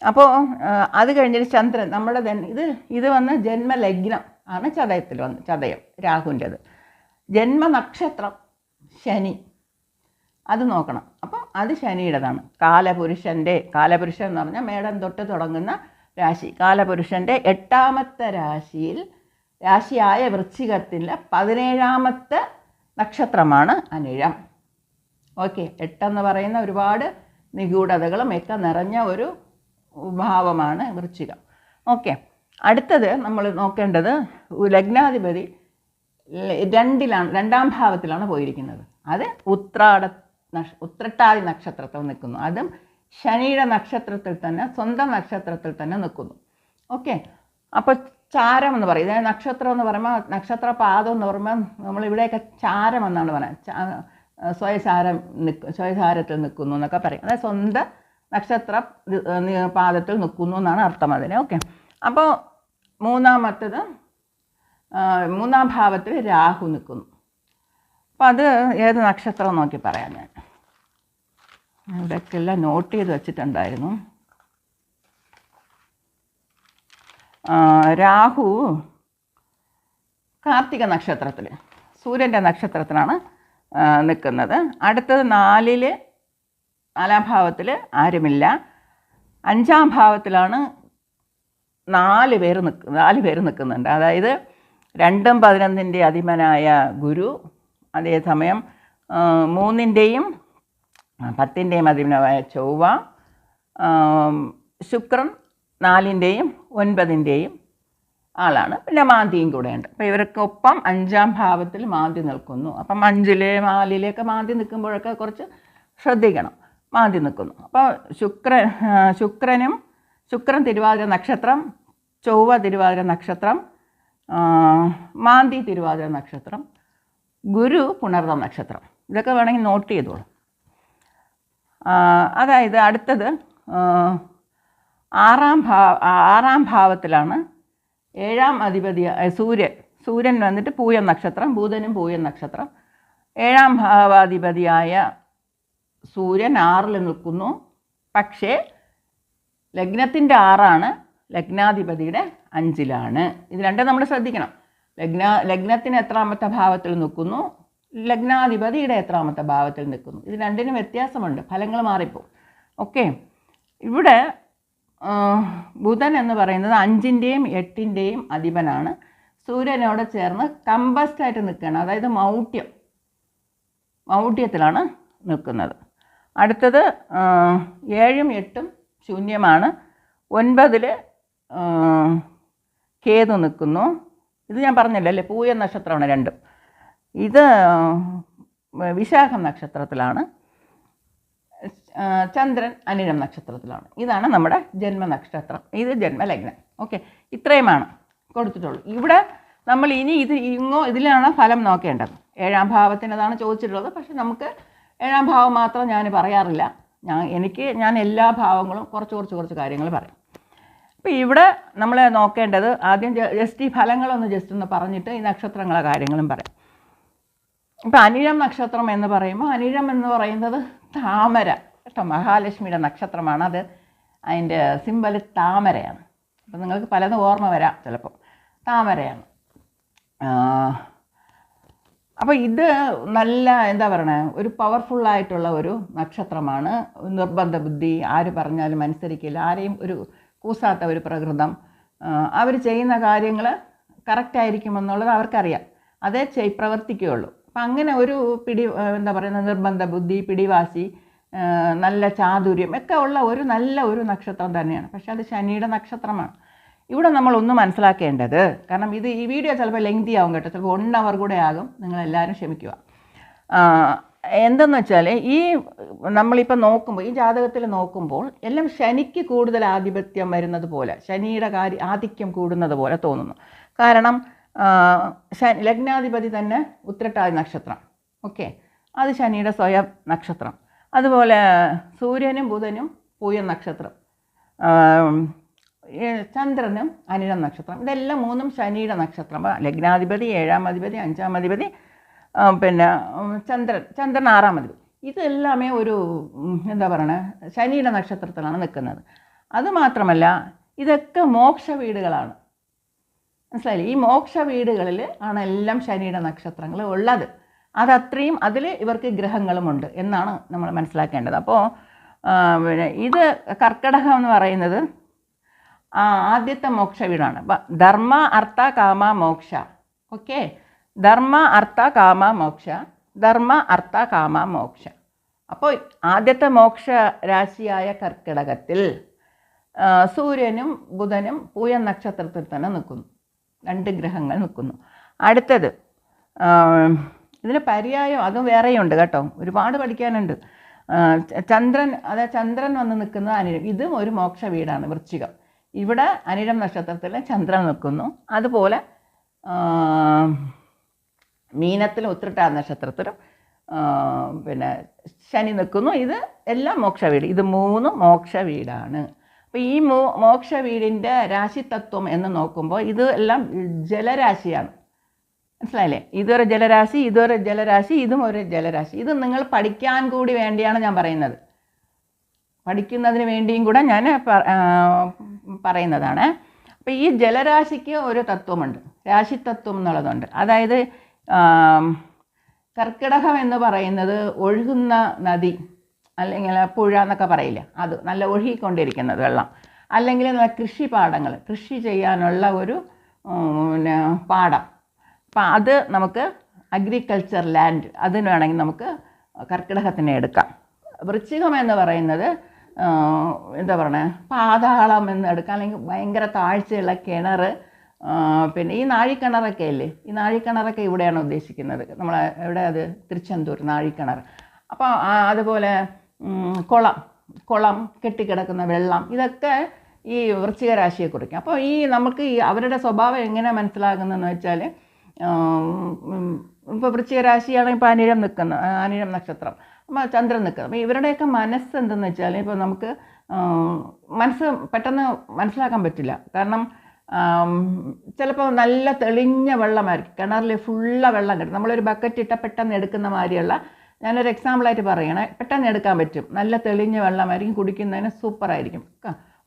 അപ്പോൾ അത് കഴിഞ്ഞിട്ട് ചന്ദ്രൻ നമ്മുടെ ഇത് വന്ന് ജന്മലഗ്നം ആണ് ചതയത്തിൽ വന്ന്, ചതയം രാഹുവിൻ്റേത്. ജന്മനക്ഷത്രം ശനി, അത് നോക്കണം. അപ്പം അത് ശനിയുടേതാണ്. കാലപുരുഷൻ എന്ന് പറഞ്ഞാൽ മേടം തൊട്ട് തുടങ്ങുന്ന രാശി. കാലപുരുഷൻ്റെ 8ാമത്തെ രാശിയായ വൃശ്ചികത്തിലെ 17ാമത്തെ നക്ഷത്രമാണ് അനിഴം. ഓക്കെ. 8 എന്ന് പറയുന്ന ഒരുപാട് നിഗൂഢതകളും ഒക്കെ നിറഞ്ഞ ഒരു ഭാവമാണ് വൃശ്ചികം. ഓക്കെ. അടുത്തത് നമ്മൾ നോക്കേണ്ടത് ലഗ്നാധിപതി 2ാം ഭാവത്തിലാണ് പോയിരിക്കുന്നത്. അത് ഉത്രട്ടാതി നക്ഷത്രത്തിൽ നിൽക്കുന്നു. അതും ശനിയുടെ നക്ഷത്രത്തിൽ തന്നെ, സ്വന്തം നക്ഷത്രത്തിൽ തന്നെ നിൽക്കുന്നു. ഓക്കെ. അപ്പോൾ ചാരം എന്ന് പറയും. അതായത് നക്ഷത്രം എന്ന് പറയുമ്പോൾ, നക്ഷത്രപാദം എന്ന് പറയുമ്പോൾ നമ്മളിവിടെയൊക്കെ ചാരം എന്നാണ് പറയുക. സ്വയചാരത്തിൽ നിൽക്കുന്നു എന്നൊക്കെ പറയും. അതായത് സ്വന്തം നക്ഷത്ര പാദത്തിൽ നിൽക്കുന്നു എന്നാണ് അർത്ഥം അതിന്. ഓക്കെ. അപ്പോൾ മൂന്നാം ഭാവത്തിൽ രാഹു നിൽക്കുന്നു. അപ്പോൾ അത് ഏത് നക്ഷത്രം നോക്കി പറയാം. ഞാൻ ഇവിടെയൊക്കെ എല്ലാം നോട്ട് ചെയ്ത് വെച്ചിട്ടുണ്ടായിരുന്നു. രാഹു കാർത്തിക നക്ഷത്രത്തിൽ, സൂര്യൻ്റെ നക്ഷത്രത്തിലാണ് നിൽക്കുന്നത്. അടുത്തത് 4ാം ഭാവത്തിൽ ആരുമില്ല. 5ാം ഭാവത്തിലാണ് 4 പേര് നിൽക്കുന്നുണ്ട്. അതായത് 2ഉം 11ൻ്റെ അധിപനായ ഗുരു, അതേസമയം 3ൻ്റെയും 10ൻ്റെയും അധിപനായ ചൊവ്വ, ശുക്രൻ 4ൻ്റെയും 9ൻ്റെയും ആളാണ്. പിന്നെ മാന്തിയും കൂടെ ഉണ്ട്. അപ്പോൾ ഇവർക്കൊപ്പം 5ാം ഭാവത്തിൽ മാന്തി നിൽക്കുന്നു. അപ്പം 5 4 മാന്തി നിൽക്കുമ്പോഴൊക്കെ കുറച്ച് ശ്രദ്ധിക്കണം. മാന്തി നിൽക്കുന്നു. അപ്പോൾ ശുക്രൻ തിരുവാതിര നക്ഷത്രം, ചൊവ്വ തിരുവാതിര നക്ഷത്രം, മാന്തി തിരുവാതിര നക്ഷത്രം, ഗുരു പുണർദം നക്ഷത്രം. ഇതൊക്കെ വേണമെങ്കിൽ നോട്ട് ചെയ്തോളൂ. അതായത് അടുത്തത് 6ാം ഭാവത്തിലാണ് 7ാം അധിപതി സൂര്യൻ വന്നിട്ട് പൂയം നക്ഷത്രം, ബുധനും പൂയം നക്ഷത്രം. 7ാം ഭാവാധിപതിയായ സൂര്യൻ 6ൽ നിൽക്കുന്നു. പക്ഷേ ലഗ്നത്തിൻ്റെ 6ആണ്, ലഗ്നാധിപതിയുടെ 5ലാണ്. ഇത് രണ്ടും നമ്മൾ ശ്രദ്ധിക്കണം. ലഗ്നത്തിന് എത്രാമത്തെ ഭാവത്തിൽ നിൽക്കുന്നു, ലഗ്നാധിപതിയുടെ എത്രാമത്തെ ഭാവത്തിൽ നിൽക്കുന്നു. ഇത് രണ്ടിനും വ്യത്യാസമുണ്ട്, ഫലങ്ങൾ മാറിപ്പോവും. ഓക്കെ. ഇവിടെ ബുധൻ എന്ന് പറയുന്നത് 5ൻ്റെയും 8ൻ്റെയും അധിപനാണ്. സൂര്യനോട് ചേർന്ന് കമ്പസ്റ്റായിട്ട് നിൽക്കുകയാണ്. അതായത് മൗഢ്യത്തിലാണ് നിൽക്കുന്നത്. അടുത്തത് 7ഉം 8ഉം ശൂന്യമാണ്. 9ൽ കേതു നിൽക്കുന്നു. ഇത് ഞാൻ പറഞ്ഞില്ലല്ലേ, പൂയ നക്ഷത്രമാണ് രണ്ടും. ഇത് വിശാഖം നക്ഷത്രത്തിലാണ്, ചന്ദ്രൻ അനിഴം നക്ഷത്രത്തിലാണ്. ഇതാണ് നമ്മുടെ ജന്മനക്ഷത്രം, ഇത് ജന്മലഗ്നം. ഓക്കെ, ഇത്രയുമാണ് കൊടുത്തിട്ടുള്ളൂ. ഇവിടെ നമ്മൾ ഇനി ഇതിലാണ് ഫലം നോക്കേണ്ടത്. 7ാം ഭാവത്തിനതാണ് ചോദിച്ചിട്ടുള്ളത്. പക്ഷെ നമുക്ക് 7ാം ഭാവം മാത്രം ഞാൻ പറയാറില്ല. ഞാൻ എല്ലാ ഭാവങ്ങളും കുറച്ച് കാര്യങ്ങൾ പറയും. അപ്പോൾ ഇവിടെ നമ്മൾ നോക്കേണ്ടത് ആദ്യം ജസ്റ്റ് ഈ ഫലങ്ങളൊന്ന് ജസ്റ്റ് ഒന്ന് പറഞ്ഞിട്ട് ഈ നക്ഷത്രങ്ങളെ കാര്യങ്ങളും പറയാം. ഇപ്പം അനിഴം നക്ഷത്രം എന്ന് പറയുമ്പോൾ അനിഴം എന്ന് പറയുന്നത് താമര കേട്ടോ, മഹാലക്ഷ്മിയുടെ നക്ഷത്രമാണ്. അത് അതിൻ്റെ സിമ്പൽ താമരയാണ്. അപ്പം നിങ്ങൾക്ക് പലതും ഓർമ്മ വരാം ചിലപ്പോൾ. താമരയാണ്. അപ്പോൾ ഇത് നല്ല എന്താ പറയണേ, ഒരു പവർഫുള്ളായിട്ടുള്ള ഒരു നക്ഷത്രമാണ്. നിർബന്ധ ബുദ്ധി, ആര് പറഞ്ഞാലും അനുസരിക്കില്ല, ആരെയും ഒരു കൂസാത്ത ഒരു പ്രകൃതം. അവർ ചെയ്യുന്ന കാര്യങ്ങൾ കറക്റ്റായിരിക്കുമെന്നുള്ളത് അവർക്കറിയാം, അതേ പ്രവർത്തിക്കുകയുള്ളൂ. അപ്പം അങ്ങനെ ഒരു എന്താ പറയുന്നത്, നിർബന്ധ ബുദ്ധി, പിടിവാശി, നല്ല ചാതുര്യം ഒക്കെ ഉള്ള ഒരു നല്ല ഒരു നക്ഷത്രം തന്നെയാണ്. പക്ഷെ അത് ശനിയുടെ നക്ഷത്രമാണ്. ഇവിടെ നമ്മളൊന്ന് മനസ്സിലാക്കേണ്ടത്, കാരണം ഈ വീഡിയോ ചിലപ്പോൾ ലെങ്തി ആവും കേട്ടോ, ചിലപ്പോൾ 1 hour കൂടെ ആകും, നിങ്ങളെല്ലാവരും ക്ഷമിക്കുക. എന്തെന്ന് വെച്ചാൽ നമ്മളിപ്പോൾ നോക്കുമ്പോൾ, ഈ ജാതകത്തിൽ നോക്കുമ്പോൾ എല്ലാം ശനിക്ക് കൂടുതൽ ആധിപത്യം വരുന്നത് പോലെ, ശനിയുടെ ആധിക്യം കൂടുന്നത് പോലെ തോന്നുന്നു. കാരണം ലഗ്നാധിപതി തന്നെ ഉത്രട്ടാതി നക്ഷത്രം, ഓക്കെ, അത് ശനിയുടെ സ്വയം നക്ഷത്രം. അതുപോലെ സൂര്യനും ബുധനും പൂയം നക്ഷത്രം, ചന്ദ്രനും അനിഴം നക്ഷത്രം. ഇതെല്ലാം 3ഉം ശനിയുടെ നക്ഷത്രം. ലഗ്നാധിപതി 7ാം അധിപതി, 5ാം അധിപതി, പിന്നെ ചന്ദ്രൻ 6ാം അധിപതി. ഇതെല്ലാമേ ഒരു എന്താ പറയണേ, ശനിയുടെ നക്ഷത്രത്തിലാണ് നിൽക്കുന്നത്. അതുമാത്രമല്ല ഇതൊക്കെ മോക്ഷ വീടുകളാണ്. മനസ്സിലായില്ലേ? ഈ മോക്ഷ വീടുകളിൽ ആണ് എല്ലാം ശനിയുടെ നക്ഷത്രങ്ങൾ ഉള്ളത്. അതത്രയും അതിൽ ഇവർക്ക് ഗ്രഹങ്ങളുമുണ്ട് എന്നാണ് നമ്മൾ മനസ്സിലാക്കേണ്ടത്. അപ്പോൾ പിന്നെ ഇത് കർക്കടകം എന്ന് പറയുന്നത് ആദ്യത്തെ മോക്ഷ വീടാണ്. ധർമ്മ അർത്ഥ കാമ മോക്ഷ, ഓക്കെ, ധർമ്മ അർത്ഥ കാമ മോക്ഷ, ധർമ്മ അർത്ഥ കാമ മോക്ഷ. അപ്പോൾ ആദ്യത്തെ മോക്ഷ രാശിയായ കർക്കിടകത്തിൽ സൂര്യനും ബുധനും പൂയം നക്ഷത്രത്തിൽ തന്നെ നിൽക്കുന്നു, 2 ഗ്രഹങ്ങൾ നിൽക്കുന്നു. അടുത്തത് ഇതിന് പര്യായം അതും വേറെയുണ്ട് കേട്ടോ, ഒരുപാട് പഠിക്കാനുണ്ട്. ചന്ദ്രൻ വന്ന് നിൽക്കുന്ന അനിഴം, ഇതും ഒരു മോക്ഷ വീടാണ്, വൃശ്ചികം. ഇവിടെ അനിഴം നക്ഷത്രത്തിൽ ചന്ദ്രൻ നിൽക്കുന്നു. അതുപോലെ മീനത്തിലും ഉത്രട്ടാതി നക്ഷത്രത്തിലും പിന്നെ ശനി നിൽക്കുന്നു. ഇത് എല്ലാം മോക്ഷ വീട്. ഇത് 3 മോക്ഷ വീടാണ്. അപ്പോൾ ഈ മോക്ഷ വീടിൻ്റെ രാശിതത്വം എന്ന് നോക്കുമ്പോൾ ഇത് എല്ലാം ജലരാശിയാണ്. മനസ്സിലായില്ലേ? ഇതൊരു ജലരാശി, ഇതൊരു ജലരാശി, ഇതും ഒരു ജലരാശി. ഇത് നിങ്ങൾ പഠിക്കാൻ കൂടി വേണ്ടിയാണ് ഞാൻ പറയുന്നത്, പഠിക്കുന്നതിന് വേണ്ടിയും കൂടെ ഞാൻ പറയുന്നതാണ്. അപ്പോൾ ഈ ജലരാശിക്ക് ഒരു തത്വമുണ്ട്, രാശിതത്വം എന്നുള്ളതുണ്ട്. അതായത് കർക്കിടകം എന്ന് പറയുന്നത് ഒഴുകുന്ന നദി, അല്ലെങ്കിൽ പുഴ എന്നൊക്കെ പറയില്ല, അത് നല്ല ഒഴുകിക്കൊണ്ടിരിക്കുന്നത് വെള്ളം, അല്ലെങ്കിൽ നല്ല കൃഷിപ്പാടങ്ങൾ, കൃഷി ചെയ്യാനുള്ള ഒരു പിന്നെ പാടം. അപ്പം അത് നമുക്ക് അഗ്രികൾച്ചർ ലാൻഡ്, അതിന് വേണമെങ്കിൽ നമുക്ക് കർക്കിടകത്തിനെ എടുക്കാം. വൃശ്ചികം എന്ന് പറയുന്നത് എന്താ പറയണേ, പാതാളം എന്ന് എടുക്കാം, അല്ലെങ്കിൽ ഭയങ്കര താഴ്ചയുള്ള കിണർ. പിന്നെ ഈ നാഴിക്കിണറൊക്കെ ഇല്ലേ, ഈ നാഴിക്കിണറൊക്കെ ഇവിടെയാണ് ഉദ്ദേശിക്കുന്നത്, നമ്മൾ എവിടെ, അത് തിരുച്ചെന്തൂർ നാഴിക്കിണർ. അപ്പോൾ അതുപോലെ കുളം, കെട്ടിക്കിടക്കുന്ന വെള്ളം, ഇതൊക്കെ ഈ വൃശ്ചിക രാശിയെ കുറിക്കും. അപ്പോൾ നമുക്ക് അവരുടെ സ്വഭാവം എങ്ങനെ മനസ്സിലാകുന്നതെന്ന് വെച്ചാൽ, ഇപ്പോൾ വൃശ്ചിക രാശിയാണ് ഇപ്പോൾ അനിഴം നക്ഷത്രം, അപ്പോൾ ചന്ദ്രൻ നിൽക്കുന്നത്. അപ്പോൾ ഇവരുടെയൊക്കെ മനസ്സ് എന്തെന്ന് വെച്ചാൽ, ഇപ്പോൾ നമുക്ക് മനസ്സ് പെട്ടെന്ന് മനസ്സിലാക്കാൻ പറ്റില്ല. കാരണം ചിലപ്പോൾ നല്ല തെളിഞ്ഞ വെള്ളമായിരിക്കും, കിണറിൽ ഫുള്ള വെള്ളം കിട്ടും. നമ്മളൊരു ബക്കറ്റ് ഇട്ടാൽ പെട്ടെന്ന് എടുക്കുന്ന മാതിരിയുള്ള, ഞാനൊരു എക്സാമ്പിളായിട്ട് പറയണേ, പെട്ടെന്ന് എടുക്കാൻ പറ്റും. നല്ല തെളിഞ്ഞ വെള്ളമായിരിക്കും, കുടിക്കുന്നതിന് സൂപ്പറായിരിക്കും,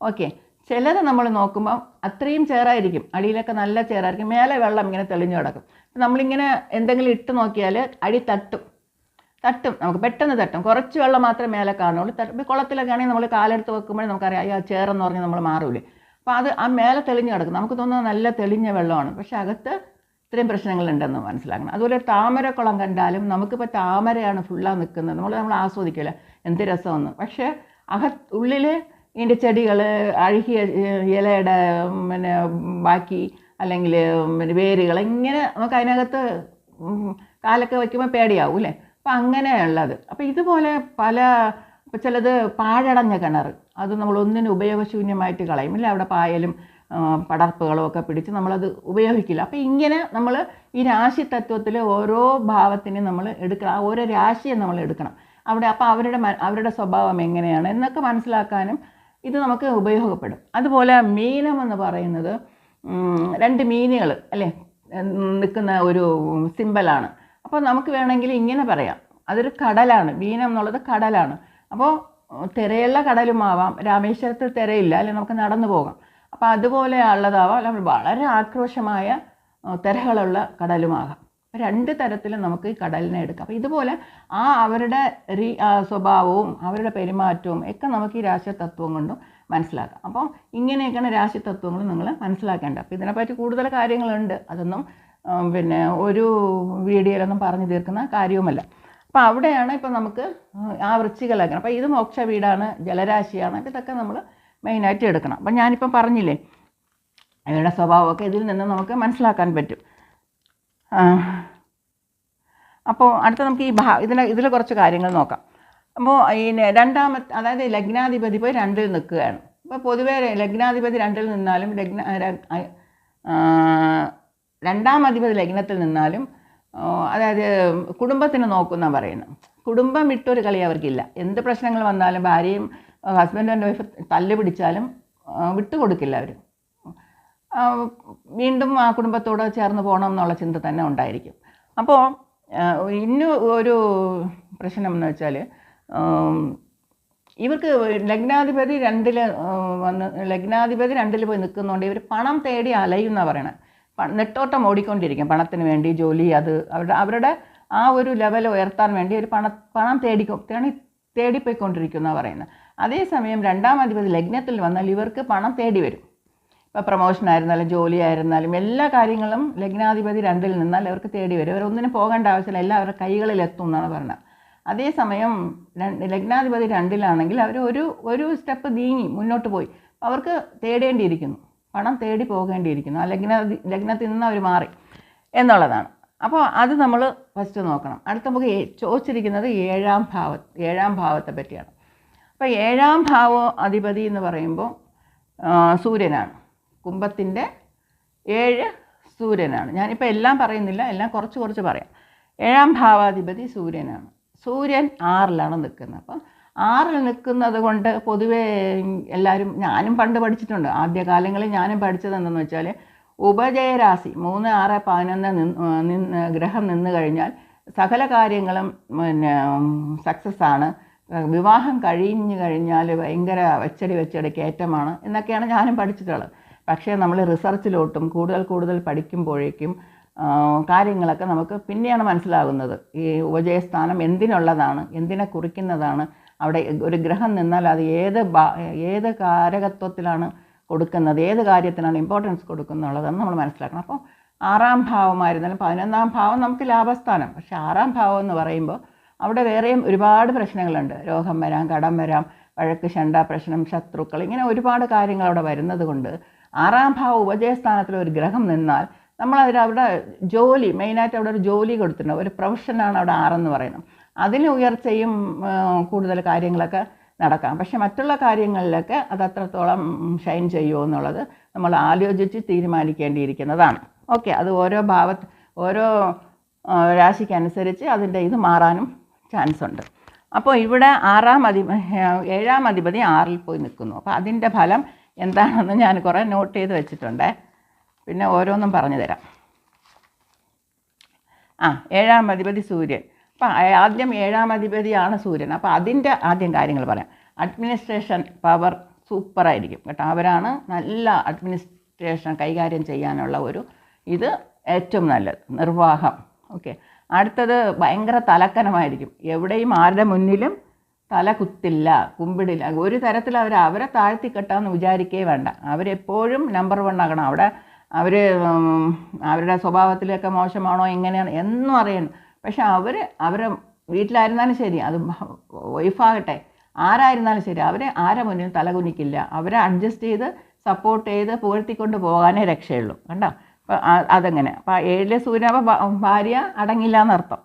ഓക്കെ. ചിലത് നമ്മൾ നോക്കുമ്പോൾ അത്രയും ചേറായിരിക്കും, അടിയിലൊക്കെ നല്ല ചേറായിരിക്കും, മേലെ വെള്ളം ഇങ്ങനെ തെളിഞ്ഞു കിടക്കും. നമ്മളിങ്ങനെ എന്തെങ്കിലും ഇട്ട് നോക്കിയാൽ അടി തട്ടും, നമുക്ക് പെട്ടെന്ന് തട്ടും. കുറച്ച് വെള്ളം മാത്രമേ മേലെ കാണുള്ളൂ. കുളത്തിലൊക്കെ ആണെങ്കിൽ നമ്മൾ കാലെടുത്ത് വെക്കുമ്പോഴേ നമുക്കറിയാം അയ്യോ ചേറെന്ന് പറഞ്ഞ് നമ്മൾ മാറൂലേ. അപ്പോൾ അത് ആ മേലെ തെളിഞ്ഞ് കിടക്കും, നമുക്ക് തോന്നുന്നത് നല്ല തെളിഞ്ഞ വെള്ളമാണ്, പക്ഷെ അകത്ത് ഇത്രയും പ്രശ്നങ്ങളുണ്ടെന്ന് മനസ്സിലാക്കണം. അതുപോലെ താമരക്കുളം കണ്ടാലും നമുക്കിപ്പോൾ താമരയാണ് ഫുള്ളാണ് നിൽക്കുന്നത്, നമ്മൾ ആസ്വദിക്കില്ല, എന്ത് രസമെന്ന്. പക്ഷേ ഉള്ളിൽ ഇതിൻ്റെ ചെടികൾ, അഴുകിയ ഇലയുടെ പിന്നെ ബാക്കി, അല്ലെങ്കിൽ പിന്നെ വേരുകൾ, ഇങ്ങനെ നമുക്ക് അതിനകത്ത് കാലൊക്കെ വയ്ക്കുമ്പോൾ പേടിയാവും അല്ലേ. അപ്പം അങ്ങനെയുള്ളത്. അപ്പോൾ ഇതുപോലെ ഇപ്പോൾ ചിലത് പാഴടഞ്ഞ കിണർ, അത് നമ്മൾ ഒന്നിനും ഉപയോഗശൂന്യമായിട്ട് കളയും, ഇല്ല അവിടെ പായലും പടർപ്പുകളും ഒക്കെ പിടിച്ച് നമ്മളത് ഉപയോഗിക്കില്ല. അപ്പോൾ ഇങ്ങനെ നമ്മൾ ഈ രാശി തത്വത്തിൽ ഓരോ ഭാവത്തിനും നമ്മൾ എടുക്കണം, ആ ഓരോ രാശിയെ നമ്മൾ എടുക്കണം അവിടെ. അപ്പോൾ അവരുടെ സ്വഭാവം എങ്ങനെയാണ് എന്നൊക്കെ മനസ്സിലാക്കാനും ഇത് നമുക്ക് ഉപയോഗപ്പെടും. അതുപോലെ മീനം എന്ന് പറയുന്നത് 2 മീനുകൾ അല്ലേ നിൽക്കുന്ന ഒരു സിമ്പലാണ്. അപ്പോൾ നമുക്ക് വേണമെങ്കിൽ ഇങ്ങനെ പറയാം, അതൊരു കടലാണ്. മീനം എന്നുള്ളത് കടലാണ്. അപ്പോൾ തിരയുള്ള കടലുമാവാം, രാമേശ്വരത്തിൽ തിരയില്ല, അല്ലെങ്കിൽ നമുക്ക് നടന്നു പോകാം. അപ്പോൾ അതുപോലെ ഉള്ളതാവാം, അല്ലെങ്കിൽ വളരെ ആക്രോശമായ തിരകളുള്ള കടലുമാകാം. രണ്ട് തരത്തിലും നമുക്ക് ഈ കടലിനെ എടുക്കാം. അപ്പോൾ ഇതുപോലെ അവരുടെ സ്വഭാവവും അവരുടെ പെരുമാറ്റവും ഒക്കെ നമുക്ക് ഈ രാശിതത്വം കൊണ്ടും മനസ്സിലാക്കാം. അപ്പോൾ ഇങ്ങനെയൊക്കെയാണ് രാശിതത്വങ്ങൾ നിങ്ങൾ മനസ്സിലാക്കേണ്ടത്. അപ്പോൾ ഇതിനെപ്പറ്റി കൂടുതൽ കാര്യങ്ങളുണ്ട്, അതൊന്നും പിന്നെ ഒരു വീഡിയോയിലൊന്നും പറഞ്ഞു തീർക്കുന്ന കാര്യവുമല്ല. അപ്പോൾ അവിടെയാണ് ഇപ്പോൾ നമുക്ക് ആ വൃശ്ചിക ലഗ്നം. അപ്പോൾ ഇത് മോക്ഷ വീടാണ്, ജലരാശിയാണ്, ഇതൊക്കെ നമ്മൾ മെയിനായിട്ട് എടുക്കണം. അപ്പം ഞാനിപ്പം പറഞ്ഞില്ലേ ഇവരുടെ സ്വഭാവമൊക്കെ ഇതിൽ നിന്ന് നമുക്ക് മനസ്സിലാക്കാൻ പറ്റും. അപ്പോൾ അടുത്ത നമുക്ക് ഇതിൽ കുറച്ച് കാര്യങ്ങൾ നോക്കാം. അപ്പോൾ രണ്ടാമത്തെ, അതായത് ലഗ്നാധിപതി പോയി 2-ൽ നിൽക്കുകയാണ്. അപ്പോൾ പൊതുവേ ലഗ്നാധിപതി 2-ൽ നിന്നാലും രണ്ടാം അധിപതി ലഗ്നത്തിൽ നിന്നാലും അതായത് കുടുംബത്തിന് നോക്കുന്ന പറയുന്നത്. കുടുംബം വിട്ടൊരു കളി അവർക്കില്ല. എന്ത് പ്രശ്നങ്ങൾ വന്നാലും ഭാര്യയും ഹസ്ബൻഡ് ആൻഡ് വൈഫ് തല്ല് പിടിച്ചാലും വിട്ടുകൊടുക്കില്ല അവർ. വീണ്ടും ആ കുടുംബത്തോട് ചേർന്ന് പോകണം എന്നുള്ള ചിന്ത തന്നെ ഉണ്ടായിരിക്കും. അപ്പോൾ ഇന്നും ഒരു പ്രശ്നം എന്ന് വെച്ചാൽ ഇവർക്ക് ലഗ്നാധിപതി 2-ൽ പോയി നിൽക്കുന്നതുകൊണ്ട് ഇവർ പണം തേടി അലയുമെന്നാണ് പറയണത്. നെട്ടോട്ടം ഓടിക്കൊണ്ടിരിക്കും പണത്തിന് വേണ്ടി. ജോലി, അത് അവരുടെ ആ ഒരു ലെവൽ ഉയർത്താൻ വേണ്ടി ഒരു പണം തേടിപ്പോയിക്കൊണ്ടിരിക്കും എന്നാണ് പറയുന്നത്. അതേസമയം രണ്ടാം അധിപതി ലഗ്നത്തിൽ വന്നാൽ ഇവർക്ക് പണം തേടി വരും. ഇപ്പോൾ പ്രൊമോഷൻ ആയിരുന്നാലും ജോലി ആയിരുന്നാലും എല്ലാ കാര്യങ്ങളും ലഗ്നാധിപതി 2-ൽ നിന്നാൽ അവർക്ക് തേടി വരും. അവരൊന്നിനും പോകേണ്ട ആവശ്യമില്ല, എല്ലാം അവരുടെ കൈകളിലെത്തും എന്നാണ് പറയുന്നത്. അതേസമയം ലഗ്നാധിപതി 2-ലാണെങ്കിൽ അവർ ഒരു സ്റ്റെപ്പ് നീങ്ങി മുന്നോട്ട് പോയി അവർക്ക് തേടേണ്ടിയിരിക്കുന്നു, പണം തേടി പോകേണ്ടിയിരിക്കുന്നു. ആ ലഗ്നത്തിൽ നിന്ന് അവർ മാറി എന്നുള്ളതാണ്. അപ്പോൾ അത് നമ്മൾ ഫസ്റ്റ് നോക്കണം. അടുത്ത നമുക്ക് ചോദിച്ചിരിക്കുന്നത് ഏഴാം ഭാവത്തെ പറ്റിയാണ്. അപ്പോൾ 7-ാം അധിപതി എന്ന് പറയുമ്പോൾ സൂര്യനാണ്. കുംഭത്തിൻ്റെ 7 സൂര്യനാണ്. ഞാനിപ്പോൾ എല്ലാം പറയുന്നില്ല, എല്ലാം കുറച്ച് പറയാം. 7-ാം ഭാവാധിപതി സൂര്യനാണ്. സൂര്യൻ 6-ലാണ് നിൽക്കുന്നത്. അപ്പം 6-ൽ നിൽക്കുന്നത് കൊണ്ട് പൊതുവേ എല്ലാവരും, ഞാനും പണ്ട് പഠിച്ചിട്ടുണ്ട്, ആദ്യകാലങ്ങളിൽ ഞാനും പഠിച്ചത് എന്തെന്ന് വെച്ചാൽ ഉപജയരാശി 3, 6, 11 ഗ്രഹം നിന്ന് കഴിഞ്ഞാൽ സകല കാര്യങ്ങളും പിന്നെ സക്സസ് ആണ്. വിവാഹം കഴിഞ്ഞു കഴിഞ്ഞാൽ ഭയങ്കര വെച്ചടി കയറ്റമാണ് എന്നൊക്കെയാണ് ഞാനും പഠിച്ചിട്ടുള്ളത്. പക്ഷേ നമ്മൾ റിസർച്ചിലോട്ടും കൂടുതൽ പഠിക്കുമ്പോഴേക്കും കാര്യങ്ങളൊക്കെ നമുക്ക് പിന്നെയാണ് മനസ്സിലാകുന്നത്. ഈ ഉപജയസ്ഥാനം എന്തിനുള്ളതാണ്, എന്തിനെ കുറിക്കുന്നതാണ്, അവിടെ ഒരു ഗ്രഹം നിന്നാൽ അത് ഏത് കാരകത്വത്തിലാണ് കൊടുക്കുന്നത്, ഏത് കാര്യത്തിനാണ് ഇമ്പോർട്ടൻസ് കൊടുക്കുന്നുള്ളതെന്ന് നമ്മൾ മനസ്സിലാക്കണം. അപ്പോൾ 6-ാം ഭാവമായിരുന്നാലും 11-ാം ഭാവം നമുക്ക് ലാഭസ്ഥാനം. പക്ഷേ 6-ാം ഭാവം എന്ന് പറയുമ്പോൾ അവിടെ വേറെയും ഒരുപാട് പ്രശ്നങ്ങളുണ്ട്. രോഗം വരാം, കടം വരാം, വഴക്ക്, ശണ്ട പ്രശ്നം, ശത്രുക്കൾ, ഇങ്ങനെ ഒരുപാട് കാര്യങ്ങൾ അവിടെ വരുന്നത് കൊണ്ട് 6-ാം ഭാവം ഉപജയസ്ഥാനത്തിൽ ഒരു ഗ്രഹം നിന്നാൽ അവിടെ ജോലി, മെയിനായിട്ട് അവിടെ ഒരു ജോലി കൊടുത്തിട്ടുണ്ട്, ഒരു പ്രൊഫഷനാണ് അവിടെ 6 പറയുന്നത്. അതിന് ഉയർച്ചയും കൂടുതൽ കാര്യങ്ങളൊക്കെ നടക്കാം. പക്ഷെ മറ്റുള്ള കാര്യങ്ങളിലൊക്കെ അത് അത്രത്തോളം ഷൈൻ ചെയ്യുമോ എന്നുള്ളത് നമ്മൾ ആലോചിച്ച് തീരുമാനിക്കേണ്ടിയിരിക്കുന്നതാണ്. ഓക്കെ, അത് ഓരോ രാശിക്കനുസരിച്ച് അതിൻ്റെ ഇത് മാറാനും ചാൻസ് ഉണ്ട്. അപ്പോൾ ഇവിടെ 7-ാം അധിപതി 6-ൽ പോയി നിൽക്കുന്നു. അപ്പോൾ അതിൻ്റെ ഫലം എന്താണെന്ന് ഞാൻ കുറേ നോട്ട് ചെയ്ത് വെച്ചിട്ടുണ്ട്, പിന്നെ ഓരോന്നും പറഞ്ഞു തരാം. 7-ാം അധിപതി സൂര്യൻ. അപ്പം ആദ്യം 7-ാം അധിപതിയാണ് സൂര്യൻ. അപ്പോൾ അതിൻ്റെ ആദ്യം കാര്യങ്ങൾ പറയാം. അഡ്മിനിസ്ട്രേഷൻ പവർ സൂപ്പറായിരിക്കും കേട്ടോ. അവരാണ് നല്ല അഡ്മിനിസ്ട്രേഷൻ കൈകാര്യം ചെയ്യാനുള്ള ഇത് ഏറ്റവും നല്ലത്, നിർവാഹം. ഓക്കെ, അടുത്തത് ഭയങ്കര തലക്കനമായിരിക്കും. എവിടെയും ആരുടെ മുന്നിലും തല കുത്തില്ല, കുമ്പിടില്ല. ഒരു തരത്തിൽ അവരെ താഴ്ത്തി കെട്ടാമെന്ന് വിചാരിക്കേ വേണ്ട. അവരെപ്പോഴും നമ്പർ 1 ആകണം. അവരുടെ സ്വഭാവത്തിലൊക്കെ മോശമാണോ എങ്ങനെയാണ് എന്നും അറിയണം. പക്ഷെ അവരെ വീട്ടിലായിരുന്നാലും ശരി, അത് വൈഫാകട്ടെ, ആരായിരുന്നാലും ശരി, ആരെ മുന്നിൽ തലകുനിക്കില്ല. അവരെ അഡ്ജസ്റ്റ് ചെയ്ത് സപ്പോർട്ട് ചെയ്ത് പുകഴ്ത്തിക്കൊണ്ട് പോകാനേ രക്ഷയുള്ളൂ. കണ്ടോ? അപ്പം അതങ്ങനെ. അപ്പം 7-ലെ സൂര്യൻ, ഭാര്യ അടങ്ങില്ല എന്നർത്ഥം,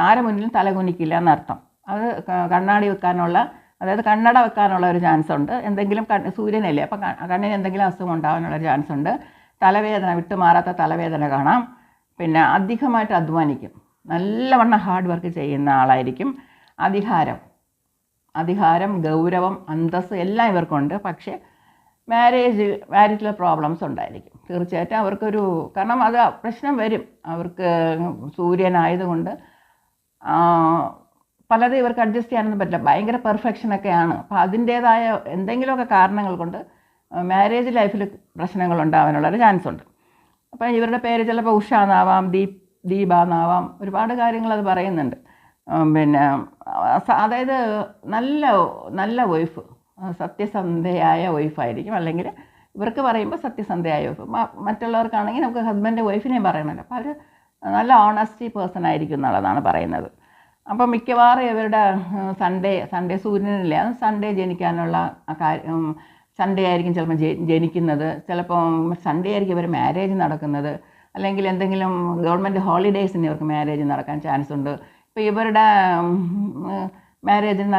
ആരെ മുന്നിലും തലകുനിക്കില്ല എന്നർത്ഥം. അത് കണ്ണാടി വെക്കാനുള്ള, അതായത് കണ്ണട വെക്കാനുള്ള ഒരു ചാൻസ് ഉണ്ട്. എന്തെങ്കിലും സൂര്യനല്ലേ, അപ്പം കണ്ണിന് എന്തെങ്കിലും അസുഖം ഉണ്ടാകാനുള്ളൊരു ചാൻസ് ഉണ്ട്. തലവേദന, വിട്ടുമാറാത്ത തലവേദന കാണാം. പിന്നെ അധികമായിട്ട് അധ്വാനിക്കും, നല്ലവണ്ണം ഹാർഡ് വർക്ക് ചെയ്യുന്ന ആളായിരിക്കും. അധികാരം, ഗൗരവം, അന്തസ്സ് എല്ലാം ഇവർക്കുണ്ട്. പക്ഷേ മാരേജിലെ പ്രോബ്ലംസ് ഉണ്ടായിരിക്കും. തീർച്ചയായിട്ടും അവർക്കൊരു, കാരണം അത് പ്രശ്നം വരും. അവർക്ക് സൂര്യനായതുകൊണ്ട് പലതും ഇവർക്ക് അഡ്ജസ്റ്റ് ചെയ്യാനൊന്നും പറ്റില്ല. ഭയങ്കര പെർഫെക്ഷനൊക്കെയാണ്. അപ്പോൾ അതിൻ്റേതായ എന്തെങ്കിലുമൊക്കെ കാരണങ്ങൾ കൊണ്ട് മാരേജ് ലൈഫിൽ പ്രശ്നങ്ങൾ ഉണ്ടാവാനുള്ളൊരു ചാൻസ് ഉണ്ട്. അപ്പോൾ ഇവരുടെ പേര് ചിലപ്പോൾ ഉഷ എന്നാവാം, ദീപ എന്നാവാം, ഒരുപാട് കാര്യങ്ങൾ അത് പറയുന്നുണ്ട്. പിന്നെ അതായത് നല്ല വൈഫ്, സത്യസന്ധയായ വൈഫായിരിക്കും. അല്ലെങ്കിൽ ഇവർക്ക് പറയുമ്പോൾ സത്യസന്ധയായ വൈഫ്, മറ്റുള്ളവർക്കാണെങ്കിൽ നമുക്ക് ഹസ്ബൻഡ് വൈഫിനെയും പറയണമല്ലോ. അപ്പോൾ അവർ നല്ല ഓണസ്റ്റി പേഴ്സൺ ആയിരിക്കും എന്നുള്ളതാണ് പറയുന്നത്. അപ്പം മിക്കവാറും ഇവരുടെ സൺഡേ സൂര്യനില്ല, സൺഡേ ജനിക്കാനുള്ള കാര്യം, സൺഡേ ആയിരിക്കും ചിലപ്പോൾ ജനിക്കുന്നത്, ചിലപ്പം സൺഡേ ആയിരിക്കും ഇവർ മാരേജ് നടക്കുന്നത്, അല്ലെങ്കിൽ എന്തെങ്കിലും ഗവൺമെൻറ് ഹോളിഡേയ്സിന് ഇവർക്ക് മാരേജ് നടക്കാൻ ചാൻസ് ഉണ്ട്. ഇപ്പോൾ ഇവരുടെ മാരേജിന്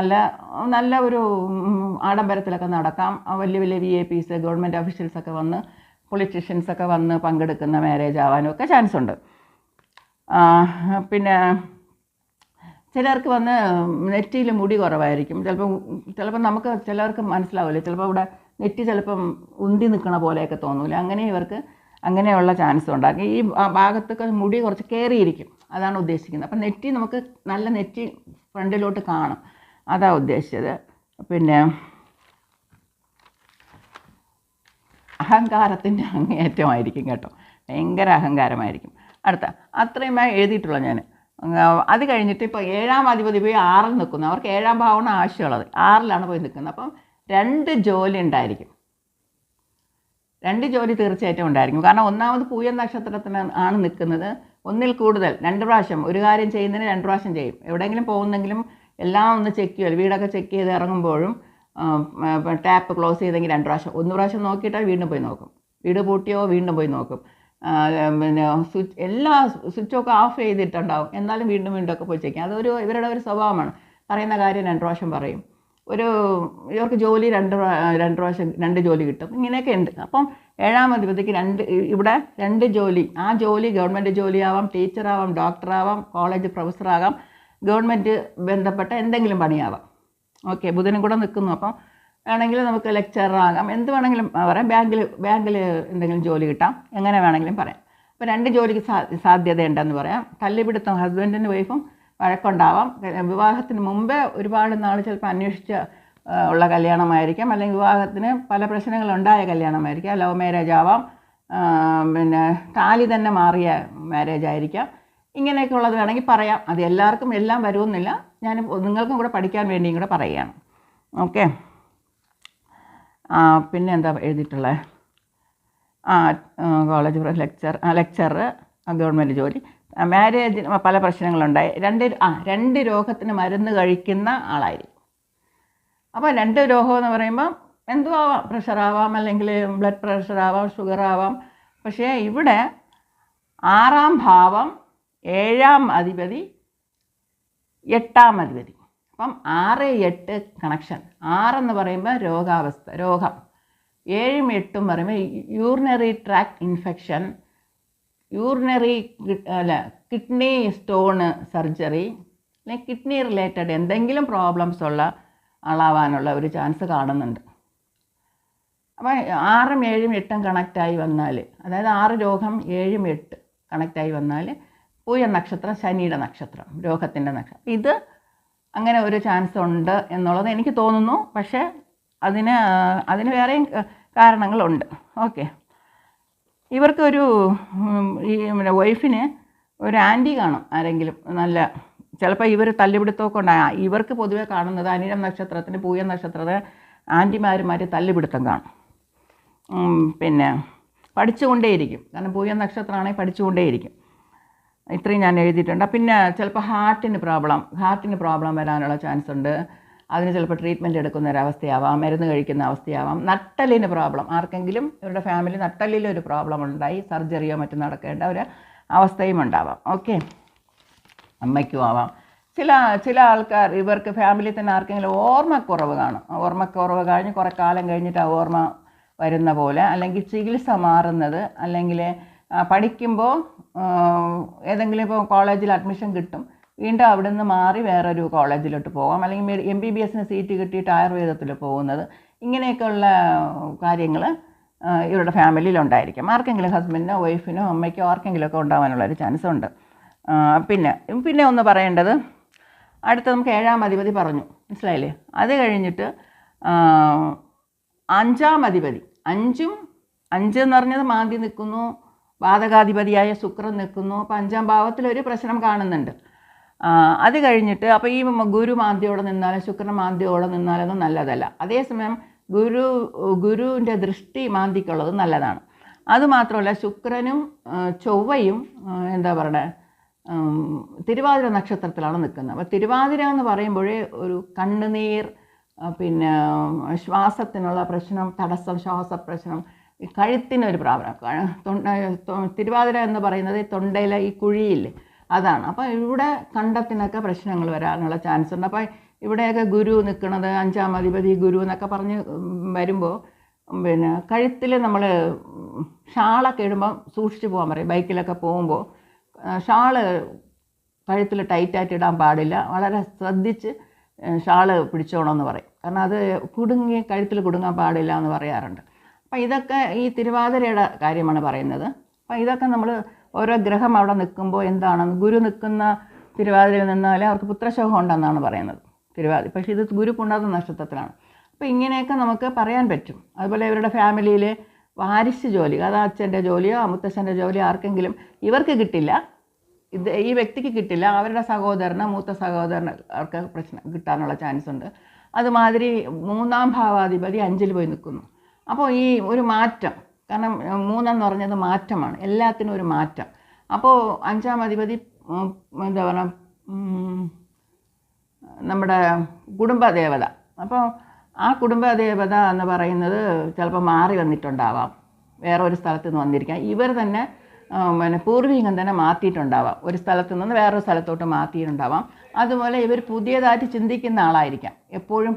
നല്ല ഒരു ആഡംബരത്തിലൊക്കെ നടക്കാം. വലിയ വലിയ VIPs, ഗവൺമെൻറ് ഒഫീഷ്യൽസൊക്കെ വന്ന്, പൊളിറ്റീഷ്യൻസൊക്കെ വന്ന് പങ്കെടുക്കുന്ന മാരേജ് ആവാനും ഒക്കെ ചാൻസ് ഉണ്ട്. പിന്നെ ചിലർക്ക് വന്ന് നെറ്റിയിൽ മുടി കുറവായിരിക്കും. ചിലപ്പം നമുക്ക് ചിലർക്ക് മനസ്സിലാവില്ല. ചിലപ്പോൾ ഇവിടെ നെറ്റി ചിലപ്പം ഉന്തി നിൽക്കണ പോലെയൊക്കെ തോന്നില്ല. അങ്ങനെ ഇവർക്ക് അങ്ങനെയുള്ള ചാൻസ് ഉണ്ടാകും. ഈ ഭാഗത്തൊക്കെ മുടി കുറച്ച് കയറിയിരിക്കും, അതാണ് ഉദ്ദേശിക്കുന്നത്. അപ്പം നെറ്റി നമുക്ക് നല്ല നെറ്റി ഫ്രണ്ടിലോട്ട് കാണും, അതാണ് ഉദ്ദേശിച്ചത്. പിന്നെ അഹങ്കാരത്തിൻ്റെ അങ്ങേയറ്റമായിരിക്കും കേട്ടോ, ഭയങ്കര അഹങ്കാരമായിരിക്കും. അത്രയുമായി എഴുതിയിട്ടുള്ളൂ ഞാൻ. അത് കഴിഞ്ഞിട്ട് ഇപ്പോൾ 7ാം അധിപതി പോയി 6ൽ നിൽക്കുന്നു. അവർക്ക് 7ാം ഭാവമാണ് ആവശ്യമുള്ളത്, 6ലാണ് പോയി നിൽക്കുന്നത്. അപ്പം 2 ജോലി ഉണ്ടായിരിക്കും. 2 ജോലി തീർച്ചയായിട്ടും ഉണ്ടായിരിക്കും. കാരണം ഒന്നാമത് പൂയം നക്ഷത്രത്തിന് ആണ് നിൽക്കുന്നത്. ഒന്നിൽ കൂടുതൽ 2 പ്രാവശ്യം ഒരു കാര്യം ചെയ്യുന്നതിന് 2 പ്രാവശ്യം ചെയ്യും. എവിടെയെങ്കിലും പോകുന്നെങ്കിലും എല്ലാം ഒന്ന് ചെക്ക് ചെയ്യുമല്ലോ. വീടൊക്കെ ചെക്ക് ചെയ്ത് ഇറങ്ങുമ്പോഴും ടാപ്പ് ക്ലോസ് ചെയ്തെങ്കിൽ 2 പ്രാവശ്യം, 1 പ്രാവശ്യം നോക്കിയിട്ടാൽ വീണ്ടും പോയി നോക്കും. വീട് പൂട്ടിയോ വീണ്ടും പോയി നോക്കും. പിന്നെ എല്ലാ സ്വിച്ചൊക്കെ ഓഫ് ചെയ്തിട്ടുണ്ടാവും, എന്നാലും വീണ്ടും ഒക്കെ പോയി ചെക്ക് ചെയ്യും. അതൊരു ഇവരുടെ ഒരു സ്വഭാവമാണ്. പറയുന്ന കാര്യം 2 പ്രാവശ്യം പറയും. ഇവർക്ക് ജോലി 2 പ്രാവശ്യം 2 ജോലി കിട്ടും. ഇങ്ങനെയൊക്കെ ഉണ്ട്. അപ്പം 7ാം അധിപതിക്ക് ഇവിടെ 2 ജോലി. ആ ജോലി ഗവൺമെൻറ് ജോലിയാവാം, ടീച്ചറാവാം, ഡോക്ടറാവാം, കോളേജ് പ്രൊഫസറാകാം, ഗവൺമെൻറ് ബന്ധപ്പെട്ട എന്തെങ്കിലും പണിയാവാം. ഓക്കെ, ബുധനും കൂടെ നിൽക്കുന്നു. അപ്പം വേണമെങ്കിൽ നമുക്ക് ലെക്ചറാകാം, എന്ത് വേണമെങ്കിലും പറയാം. ബാങ്കിൽ എന്തെങ്കിലും ജോലി കിട്ടാം, എങ്ങനെ വേണമെങ്കിലും പറയാം. അപ്പോൾ 2 ജോലിക്ക് സാധ്യതയുണ്ടെന്ന് പറയാം. തല്ലിപിടുത്തം, ഹസ്ബൻഡിനും വൈഫും വഴക്കുണ്ടാവാം. വിവാഹത്തിന് മുമ്പേ ഒരുപാട് നാൾ ചിലപ്പോൾ അന്വേഷിച്ച് ഉള്ള കല്യാണമായിരിക്കാം, അല്ലെങ്കിൽ വിവാഹത്തിന് പല പ്രശ്നങ്ങളുണ്ടായ കല്യാണമായിരിക്കാം. ലവ് മാരേജ് ആവാം, പിന്നെ താലി തന്നെ മാറിയ മാരേജ് ആയിരിക്കാം. ഇങ്ങനെയൊക്കെ ഉള്ളത് വേണമെങ്കിൽ പറയാം. അത് എല്ലാവർക്കും എല്ലാം വരുമെന്നില്ല. ഞാൻ നിങ്ങൾക്കും കൂടെ പഠിക്കാൻ വേണ്ടിയും കൂടെ പറയുകയാണ്. ഓക്കെ, പിന്നെ എന്താ എഴുതിയിട്ടുള്ളത്? കോളേജ് ലെക്ചർ, ഗവൺമെൻറ് ജോലി, മാരേജിന് പല പ്രശ്നങ്ങളുണ്ടായി. 2 രോഗത്തിന് മരുന്ന് കഴിക്കുന്ന ആളായിരിക്കും. അപ്പോൾ 2 രോഗം എന്ന് പറയുമ്പോൾ എന്തും ആവാം, പ്രഷറാവാം, അല്ലെങ്കിൽ ബ്ലഡ് പ്രഷറാവാം, ഷുഗറാവാം. പക്ഷേ ഇവിടെ 6ാം ഭാവം, 7ാം അധിപതി, 8ാം അധിപതി. അപ്പം 6-8 കണക്ഷൻ. 6 എന്ന് പറയുമ്പോൾ രോഗാവസ്ഥ, രോഗം. 7ഉം 8ഉം പറയുമ്പോൾ urinary tract infection, kidney stone surgery, അല്ലെങ്കിൽ കിഡ്നി റിലേറ്റഡ് എന്തെങ്കിലും പ്രോബ്ലംസ് ഉള്ള ആളാവാനുള്ള ഒരു ചാൻസ് കാണുന്നുണ്ട്. അപ്പോൾ 6ഉം 7ഉം 8ഉം കണക്റ്റായി വന്നാൽ, അതായത് 6 രോഗം 7ഉം 8 കണക്റ്റായി വന്നാൽ പൂയ നക്ഷത്രം ശനിയുടെ നക്ഷത്രം, രോഗത്തിൻ്റെ നക്ഷത്രം. ഇത് അങ്ങനെ ഒരു ചാൻസ് ഉണ്ട് എന്നുള്ളത് എനിക്ക് തോന്നുന്നു. പക്ഷേ അതിന് വേറെയും കാരണങ്ങളുണ്ട്. ഓക്കെ, ഇവർക്കൊരു ഈ വൈഫിന് ഒരു ആൻറ്റി കാണും ആരെങ്കിലും. നല്ല ചിലപ്പോൾ ഇവർ തല്ലുപിടുത്തമൊക്കെ ഉണ്ടാകും. ഇവർക്ക് പൊതുവെ കാണുന്നത് അനിഴം നക്ഷത്രത്തിന്, പൂയ നക്ഷത്രത്തിന് ആൻറ്റിമാരുമാർ തല്ലുപിടുത്തം കാണും. പിന്നെ പഠിച്ചുകൊണ്ടേയിരിക്കും. കാരണം പൂയ നക്ഷത്രമാണെങ്കിൽ പഠിച്ചുകൊണ്ടേയിരിക്കും. ഇത്രയും ഞാൻ എഴുതിയിട്ടുണ്ട്. പിന്നെ ചിലപ്പോൾ ഹാർട്ടിന് പ്രോബ്ലം വരാനുള്ള ചാൻസ് ഉണ്ട്. അതിന് ചിലപ്പോൾ ട്രീറ്റ്മെൻറ്റ് എടുക്കുന്ന ഒരവസ്ഥയാവാം, മരുന്ന് കഴിക്കുന്ന അവസ്ഥയാവാം. നട്ടലിന് പ്രോബ്ലം, ആർക്കെങ്കിലും ഇവരുടെ ഫാമിലി നട്ടലിലൊരു പ്രോബ്ലം ഉണ്ടായി സർജറിയോ മറ്റും നടക്കേണ്ട ഒരു അവസ്ഥയും ഉണ്ടാവാം. ഓക്കെ, അമ്മയ്ക്കും ആവാം. ചില ആൾക്കാർ, ഇവർക്ക് ഫാമിലി തന്നെ ആർക്കെങ്കിലും ഓർമ്മക്കുറവ് കാണും. ഓർമ്മക്കുറവ് കഴിഞ്ഞ് കുറേ കാലം കഴിഞ്ഞിട്ട് ആ ഓർമ്മ വരുന്ന പോലെ, അല്ലെങ്കിൽ ചികിത്സ മാറുന്നത്, അല്ലെങ്കിൽ പഠിക്കുമ്പോൾ ഏതെങ്കിലും ഇപ്പോൾ കോളേജിൽ അഡ്മിഷൻ കിട്ടും, വീണ്ടും അവിടെ നിന്ന് മാറി വേറൊരു കോളേജിലോട്ട് പോകാം, അല്ലെങ്കിൽ MBBS സീറ്റ് കിട്ടിയിട്ട് ആയുർവേദത്തിൽ പോകുന്നത്, ഇങ്ങനെയൊക്കെയുള്ള കാര്യങ്ങൾ ഇവരുടെ ഫാമിലിയിലുണ്ടായിരിക്കാം. ആർക്കെങ്കിലും ഹസ്ബൻഡിനോ വൈഫിനോ അമ്മയ്ക്കോ ആർക്കെങ്കിലുമൊക്കെ ഉണ്ടാകാനുള്ളൊരു ചാൻസ് ഉണ്ട്. പിന്നെ ഒന്ന് പറയേണ്ടത്, അടുത്ത നമുക്ക് 7ാം അധിപതി പറഞ്ഞു, മനസ്സിലായില്ലേ? അത് കഴിഞ്ഞിട്ട് 5ാം അധിപതി, 5 എന്ന് പറഞ്ഞത് മാന്തി നിൽക്കുന്നു, വാതകാധിപതിയായ ശുക്രൻ നിൽക്കുന്നു. അപ്പോൾ 5ാം ഭാവത്തിലൊരു പ്രശ്നം കാണുന്നുണ്ട്. അത് കഴിഞ്ഞിട്ട് അപ്പോൾ ഈ ഗുരു മാന്തിയോടെ നിന്നാലും ശുക്രൻ മാന്തിയോടെ നിന്നാലൊന്നും നല്ലതല്ല. അതേസമയം ഗുരുവിൻ്റെ ദൃഷ്ടി മാന്തിക്കുള്ളത് നല്ലതാണ്. അതുമാത്രമല്ല ശുക്രനും ചൊവ്വയും എന്താ പറയണേ, തിരുവാതിര നക്ഷത്രത്തിലാണ് നിൽക്കുന്നത്. അപ്പോൾ തിരുവാതിര എന്ന് പറയുമ്പോഴേ ഒരു കണ്ണുനീർ, പിന്നെ ശ്വാസത്തിനുള്ള പ്രശ്നം, തടസ്സം, ശ്വാസപ്രശ്നം, കഴുത്തിനൊരു പ്രോബ്ലം. തിരുവാതിര എന്ന് പറയുന്നത് തൊണ്ടയിലെ ഈ കുഴിയില്ലേ, അതാണ്. അപ്പോൾ ഇവിടെ കണ്ടത്തിനൊക്കെ പ്രശ്നങ്ങൾ വരാനുള്ള ചാൻസ് ഉണ്ട്. അപ്പോൾ ഇവിടെയൊക്കെ ഗുരു നിൽക്കുന്നത് 5ാം അധിപതി ഗുരു എന്നൊക്കെ പറഞ്ഞ് വരുമ്പോൾ പിന്നെ കഴുത്തിൽ നമ്മൾ ഷാളൊക്കെ ഇടുമ്പോൾ സൂക്ഷിച്ച് പോകാൻ പറയും. ബൈക്കിലൊക്കെ പോകുമ്പോൾ ഷാള് കഴുത്തിൽ ടൈറ്റായിട്ട് ഇടാൻ പാടില്ല, വളരെ ശ്രദ്ധിച്ച് ഷാള് പിടിച്ചോണമെന്ന് പറയും. കാരണം അത് കഴുത്തിൽ കുടുങ്ങാൻ പാടില്ല എന്ന് പറയാറുണ്ട്. അപ്പം ഇതൊക്കെ ഈ തിരുവാതിരയുടെ കാര്യമാണ് പറയുന്നത്. അപ്പം ഇതൊക്കെ നമ്മൾ ഓരോ ഗ്രഹം അവിടെ നിൽക്കുമ്പോൾ എന്താണെന്ന്, ഗുരു നിൽക്കുന്ന തിരുവാതിരയിൽ നിന്നാൽ അവർക്ക് പുത്രശോഭം ഉണ്ടെന്നാണ് പറയുന്നത് തിരുവാതിര. പക്ഷേ ഇത് ഗുരു പുണർന്ന നക്ഷത്രത്തിലാണ്. അപ്പോൾ ഇങ്ങനെയൊക്കെ നമുക്ക് പറയാൻ പറ്റും. അതുപോലെ ഇവരുടെ ഫാമിലിയിൽ വാരിശ് ജോലി, അത് അച്ഛൻ്റെ ജോലിയോ മുത്തച്ഛൻ്റെ ജോലിയോ ആർക്കെങ്കിലും ഇവർക്ക് കിട്ടില്ല, ഈ വ്യക്തിക്ക് കിട്ടില്ല, അവരുടെ സഹോദരന്, മൂത്ത സഹോദരന് അവർക്ക് പ്രശ്നം കിട്ടാനുള്ള ചാൻസ് ഉണ്ട്. അതുമാതിരി 3ാം ഭാവാധിപതി 5ൽ പോയി നിൽക്കുന്നു. അപ്പോൾ ഈ ഒരു മാറ്റം, കാരണം 3 എന്ന് പറഞ്ഞത് മാറ്റമാണ്, എല്ലാത്തിനും ഒരു മാറ്റം. അപ്പോൾ 5ാം അധിപതി എന്താ പറയുക, നമ്മുടെ കുടുംബദേവത. അപ്പോൾ ആ കുടുംബദേവത എന്ന് പറയുന്നത് ചിലപ്പോൾ മാറി വന്നിട്ടുണ്ടാവാം, വേറെ ഒരു സ്ഥലത്ത് നിന്ന് വന്നിരിക്കാം. ഇവർ തന്നെ പൂർവികം തന്നെ മാറ്റിയിട്ടുണ്ടാവാം, ഒരു സ്ഥലത്തു നിന്ന് വേറൊരു സ്ഥലത്തോട്ട് മാറ്റിയിട്ടുണ്ടാവാം. അതുപോലെ ഇവർ പുതിയതായിട്ട് ചിന്തിക്കുന്ന ആളായിരിക്കാം. എപ്പോഴും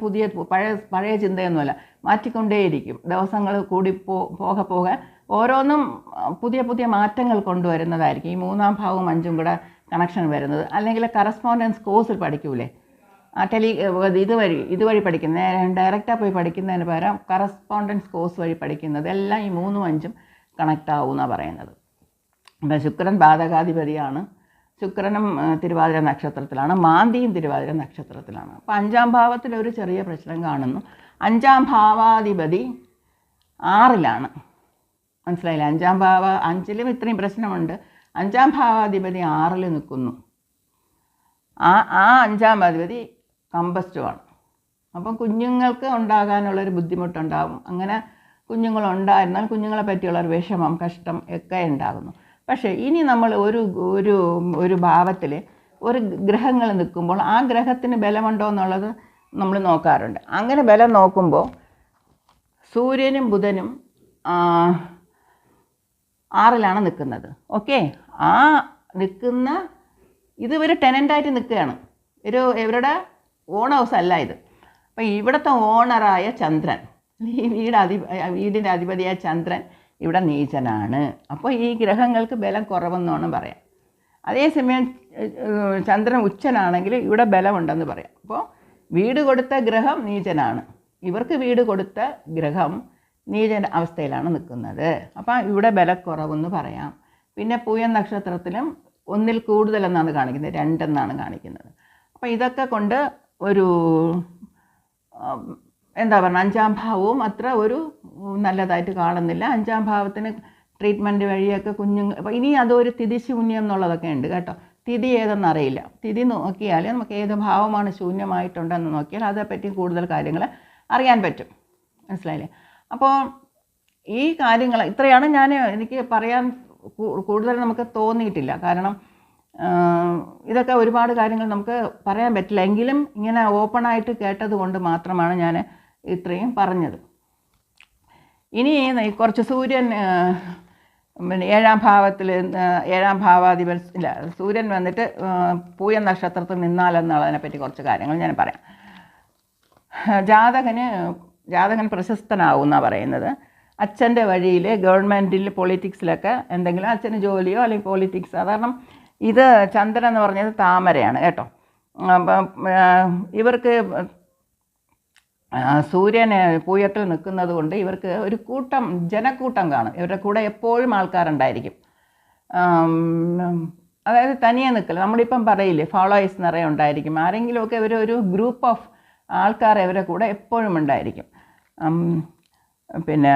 പഴയ ചിന്തയൊന്നുമല്ല, മാറ്റിക്കൊണ്ടേയിരിക്കും. ദിവസങ്ങൾ കൂടി പോകെ ഓരോന്നും പുതിയ മാറ്റങ്ങൾ കൊണ്ടുവരുന്നതായിരിക്കും. ഈ 3ാം ഭാവവും 5ഉം കൂടെ കണക്ഷൻ വരുന്നത്. അല്ലെങ്കിൽ കറസ്പോണ്ടൻസ് കോഴ്സിൽ പഠിക്കൂലേ, ഇതുവഴി പഠിക്കുന്ന, ഡയറക്റ്റായി പോയി പഠിക്കുന്നതിന് പകരം കറസ്പോണ്ടൻസ് കോഴ്സ് വഴി പഠിക്കുന്നത് എല്ലാം ഈ 3ഉം 5ഉം കണക്റ്റ് ആവുമെന്നാണ് പറയുന്നത്. അപ്പം ശുക്രൻ ബാധകാധിപതിയാണ്. ശുക്രനും തിരുവാതിര നക്ഷത്രത്തിലാണ്, മാന്തിയും തിരുവാതിര നക്ഷത്രത്തിലാണ്. അപ്പോൾ 5ാം ഭാവത്തിലൊരു ചെറിയ പ്രശ്നം കാണുന്നു. 5ാം ഭാവാധിപതി 6ലാണ്, മനസ്സിലായില്ല? 5ലും ഇത്രയും പ്രശ്നമുണ്ട്. 5ാം ഭാവാധിപതി 6ൽ നിൽക്കുന്നു. ആ 5ാം അധിപതി കമ്പസ്റ്റുമാണ്. അപ്പം കുഞ്ഞുങ്ങൾക്ക് ഉണ്ടാകാനുള്ളൊരു ബുദ്ധിമുട്ടുണ്ടാകും. അങ്ങനെ കുഞ്ഞുങ്ങളുണ്ടായിരുന്നാൽ കുഞ്ഞുങ്ങളെ പറ്റിയുള്ളൊരു വിഷമം, കഷ്ടം ഒക്കെ ഉണ്ടാകുന്നു. പക്ഷേ ഇനി നമ്മൾ ഒരു ഭാവത്തിൽ ഒരു ഗ്രഹങ്ങൾ നിൽക്കുമ്പോൾ ആ ഗ്രഹത്തിന് ബലമുണ്ടോ എന്നുള്ളത് നമ്മൾ നോക്കാറുണ്ട്. അങ്ങനെ ബലം നോക്കുമ്പോൾ സൂര്യനും ബുധനും 6ലാണ് നിൽക്കുന്നത്. ഓക്കെ, ആ നിൽക്കുന്ന ഇവർ ടെനൻ്റായിട്ട് നിൽക്കുകയാണ്. ഇവരുടെ ഓൺ ഹൗസ് അല്ല ഇത്. അപ്പം ഇവിടുത്തെ ഓണറായ ചന്ദ്രൻ, ഈ വീടിൻ്റെ അധിപതിയായ ചന്ദ്രൻ ഇവിടെ നീചനാണ്. അപ്പോൾ ഈ ഗ്രഹങ്ങൾക്ക് ബലം കുറവെന്നാണ് പറയാം. അതേസമയം ചന്ദ്രൻ ഉച്ചനാണെങ്കിൽ ഇവിടെ ബലമുണ്ടെന്ന് പറയാം. അപ്പോൾ വീട് കൊടുത്ത ഗ്രഹം നീചനാണ്, ഇവർക്ക് വീട് കൊടുത്ത ഗ്രഹം നീചന അവസ്ഥയിലാണ് നിൽക്കുന്നത്. അപ്പം ഇവിടെ ബലക്കുറവെന്ന് പറയാം. പിന്നെ പൂയം നക്ഷത്രത്തിലും 1ൽ കൂടുതലെന്നാണ് കാണിക്കുന്നത്, 2 എന്നാണ് കാണിക്കുന്നത്. അപ്പോൾ ഇതൊക്കെ കൊണ്ട് ഒരു എന്താ പറയുക, 5ാം ഭാവവും അത്ര ഒരു നല്ലതായിട്ട് കാണുന്നില്ല. 5ാം ഭാവത്തിന് ട്രീറ്റ്മെൻറ്റ് വഴിയൊക്കെ അപ്പോൾ ഇനി അതൊരു തിഥി ശൂന്യം എന്നുള്ളതൊക്കെ ഉണ്ട് കേട്ടോ. തിഥി ഏതെന്നറിയില്ല. തിഥി നോക്കിയാൽ നമുക്ക് ഏത് ഭാവമാണ് ശൂന്യമായിട്ടുണ്ടെന്ന് നോക്കിയാൽ അതേപ്പറ്റി കൂടുതൽ കാര്യങ്ങൾ അറിയാൻ പറ്റും, മനസ്സിലായില്ലേ? അപ്പോൾ ഈ കാര്യങ്ങൾ ഇത്രയാണ് എനിക്ക് പറയാൻ കൂടുതൽ നമുക്ക് തോന്നിയിട്ടില്ല. കാരണം ഇതൊക്കെ ഒരുപാട് കാര്യങ്ങൾ നമുക്ക് പറയാൻ പറ്റില്ല. എങ്കിലും ഇങ്ങനെ ഓപ്പണായിട്ട് കേട്ടത് കൊണ്ട് മാത്രമാണ് ഞാൻ ഇത്രയും പറഞ്ഞത്. ഇനി കുറച്ച് സൂര്യൻ പിന്നെ 7ാം ഭാവത്തിൽ 7ാം ഭാവാധിപൻ ഇല്ല, സൂര്യൻ വന്നിട്ട് പൂയം നക്ഷത്രത്തിൽ നിന്നാലെന്നുള്ളതിനെപ്പറ്റി കുറച്ച് കാര്യങ്ങൾ ഞാൻ പറയാം. ജാതകൻ പ്രശസ്തനാവും എന്നാണ് പറയുന്നത്. അച്ഛൻ്റെ വഴിയിൽ ഗവൺമെൻറ്റിൽ പൊളിറ്റിക്സിലൊക്കെ എന്തെങ്കിലും അച്ഛന് ജോലിയോ അല്ലെങ്കിൽ പൊളിറ്റിക്സ്, കാരണം ഇത് ചന്ദ്രൻ എന്ന് പറഞ്ഞത് താമരയാണ് കേട്ടോ. അപ്പം ഇവർക്ക് സൂര്യൻ പൂയത്തിൽ നിൽക്കുന്നത് കൊണ്ട് ഇവർക്ക് ഒരു ജനക്കൂട്ടം കാണും. ഇവരുടെ കൂടെ എപ്പോഴും ആൾക്കാരുണ്ടായിരിക്കും. അതായത് തനിയെ നിൽക്കില്ല. നമ്മളിപ്പം പറയില്ലേ ഫോളോവേഴ്സ് നിറയെ ഉണ്ടായിരിക്കും. ആരെങ്കിലുമൊക്കെ ഒരു ഗ്രൂപ്പ് ഓഫ് ആൾക്കാർ ഇവരുടെ കൂടെ എപ്പോഴും ഉണ്ടായിരിക്കും. പിന്നെ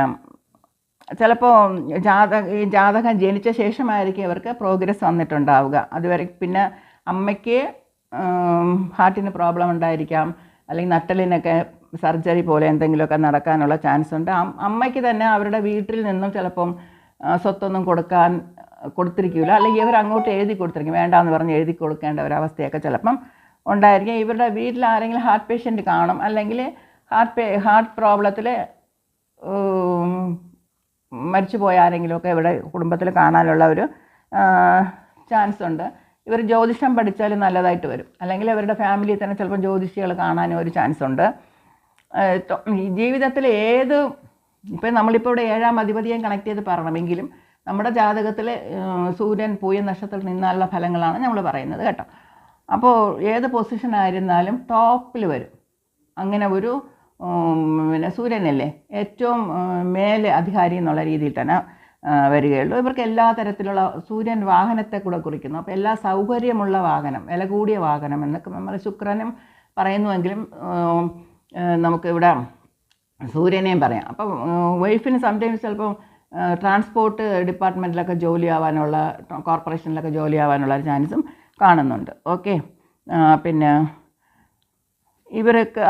ചിലപ്പോൾ ഈ ജാതകം ജനിച്ച ശേഷമായിരിക്കും ഇവർക്ക് പ്രോഗ്രസ് വന്നിട്ടുണ്ടാവുക. അതുവരെ പിന്നെ അമ്മയ്ക്ക് ഹാർട്ടിന് പ്രോബ്ലം ഉണ്ടായിരിക്കാം, അല്ലെങ്കിൽ നട്ടലിനൊക്കെ സർജറി പോലെ എന്തെങ്കിലുമൊക്കെ നടക്കാനുള്ള ചാൻസ് ഉണ്ട്. അമ്മയ്ക്ക് തന്നെ അവരുടെ വീട്ടിൽ നിന്നും ചിലപ്പം സ്വത്തൊന്നും കൊടുത്തിരിക്കില്ല, അല്ലെങ്കിൽ ഇവർ അങ്ങോട്ട് എഴുതി കൊടുത്തിരിക്കും, വേണ്ടാന്ന് പറഞ്ഞ് എഴുതി കൊടുക്കേണ്ട ഒരവസ്ഥയൊക്കെ ചിലപ്പം ഉണ്ടായിരിക്കും. ഇവരുടെ വീട്ടിൽ ആരെങ്കിലും ഹാർട്ട് പേഷ്യൻ്റ് കാണും, അല്ലെങ്കിൽ ഹാർട്ട് പ്രോബ്ലത്തിൽ മരിച്ചുപോയ ആരെങ്കിലുമൊക്കെ ഇവിടെ കുടുംബത്തിൽ കാണാനുള്ള ഒരു ചാൻസ് ഉണ്ട്. ഇവർ ജ്യോതിഷം പഠിച്ചാൽ നല്ലതായിട്ട് വരും, അല്ലെങ്കിൽ അവരുടെ ഫാമിലിയിൽ തന്നെ ചിലപ്പം ജ്യോതിഷികൾ കാണാനും ഒരു ചാൻസ് ഉണ്ട്. ജീവിതത്തിൽ ഇപ്പം നമ്മളിപ്പോൾ ഇവിടെ 7ാം അധിപതിയെ കണക്ട് ചെയ്ത് പറയണമെങ്കിലും നമ്മുടെ ജാതകത്തിൽ സൂര്യൻ പൂയ നക്ഷത്രത്തിൽ നിന്നുള്ള ഫലങ്ങളാണ് നമ്മൾ പറയുന്നത് കേട്ടോ. അപ്പോൾ ഏത് പൊസിഷനായിരുന്നാലും ടോപ്പിൽ വരും. അങ്ങനെ ഒരു പിന്നെ സൂര്യനല്ലേ ഏറ്റവും മേലെ അധികാരി എന്നുള്ള രീതിയിൽ തന്നെ വരികയുള്ളൂ. ഇവർക്ക് എല്ലാ തരത്തിലുള്ള സൂര്യൻ വാഹനത്തെ കൂടെ കുറിക്കുന്നു. അപ്പോൾ എല്ലാ സൗകര്യമുള്ള വാഹനം, വില കൂടിയ വാഹനം എന്നൊക്കെ നമ്മൾ ശുക്രനും പറയുന്നുവെങ്കിലും നമുക്കിവിടെ സൂര്യനെയും പറയാം. അപ്പം വൈഫിന് സംടൈംസ് ചിലപ്പം ട്രാൻസ്പോർട്ട് ഡിപ്പാർട്ട്മെൻറ്റിലൊക്കെ ജോലിയാവാനുള്ള, കോർപ്പറേഷനിലൊക്കെ ജോലിയാവാനുള്ള ഒരു ചാൻസും കാണുന്നുണ്ട്. ഓക്കെ, പിന്നെ ഇവർക്ക്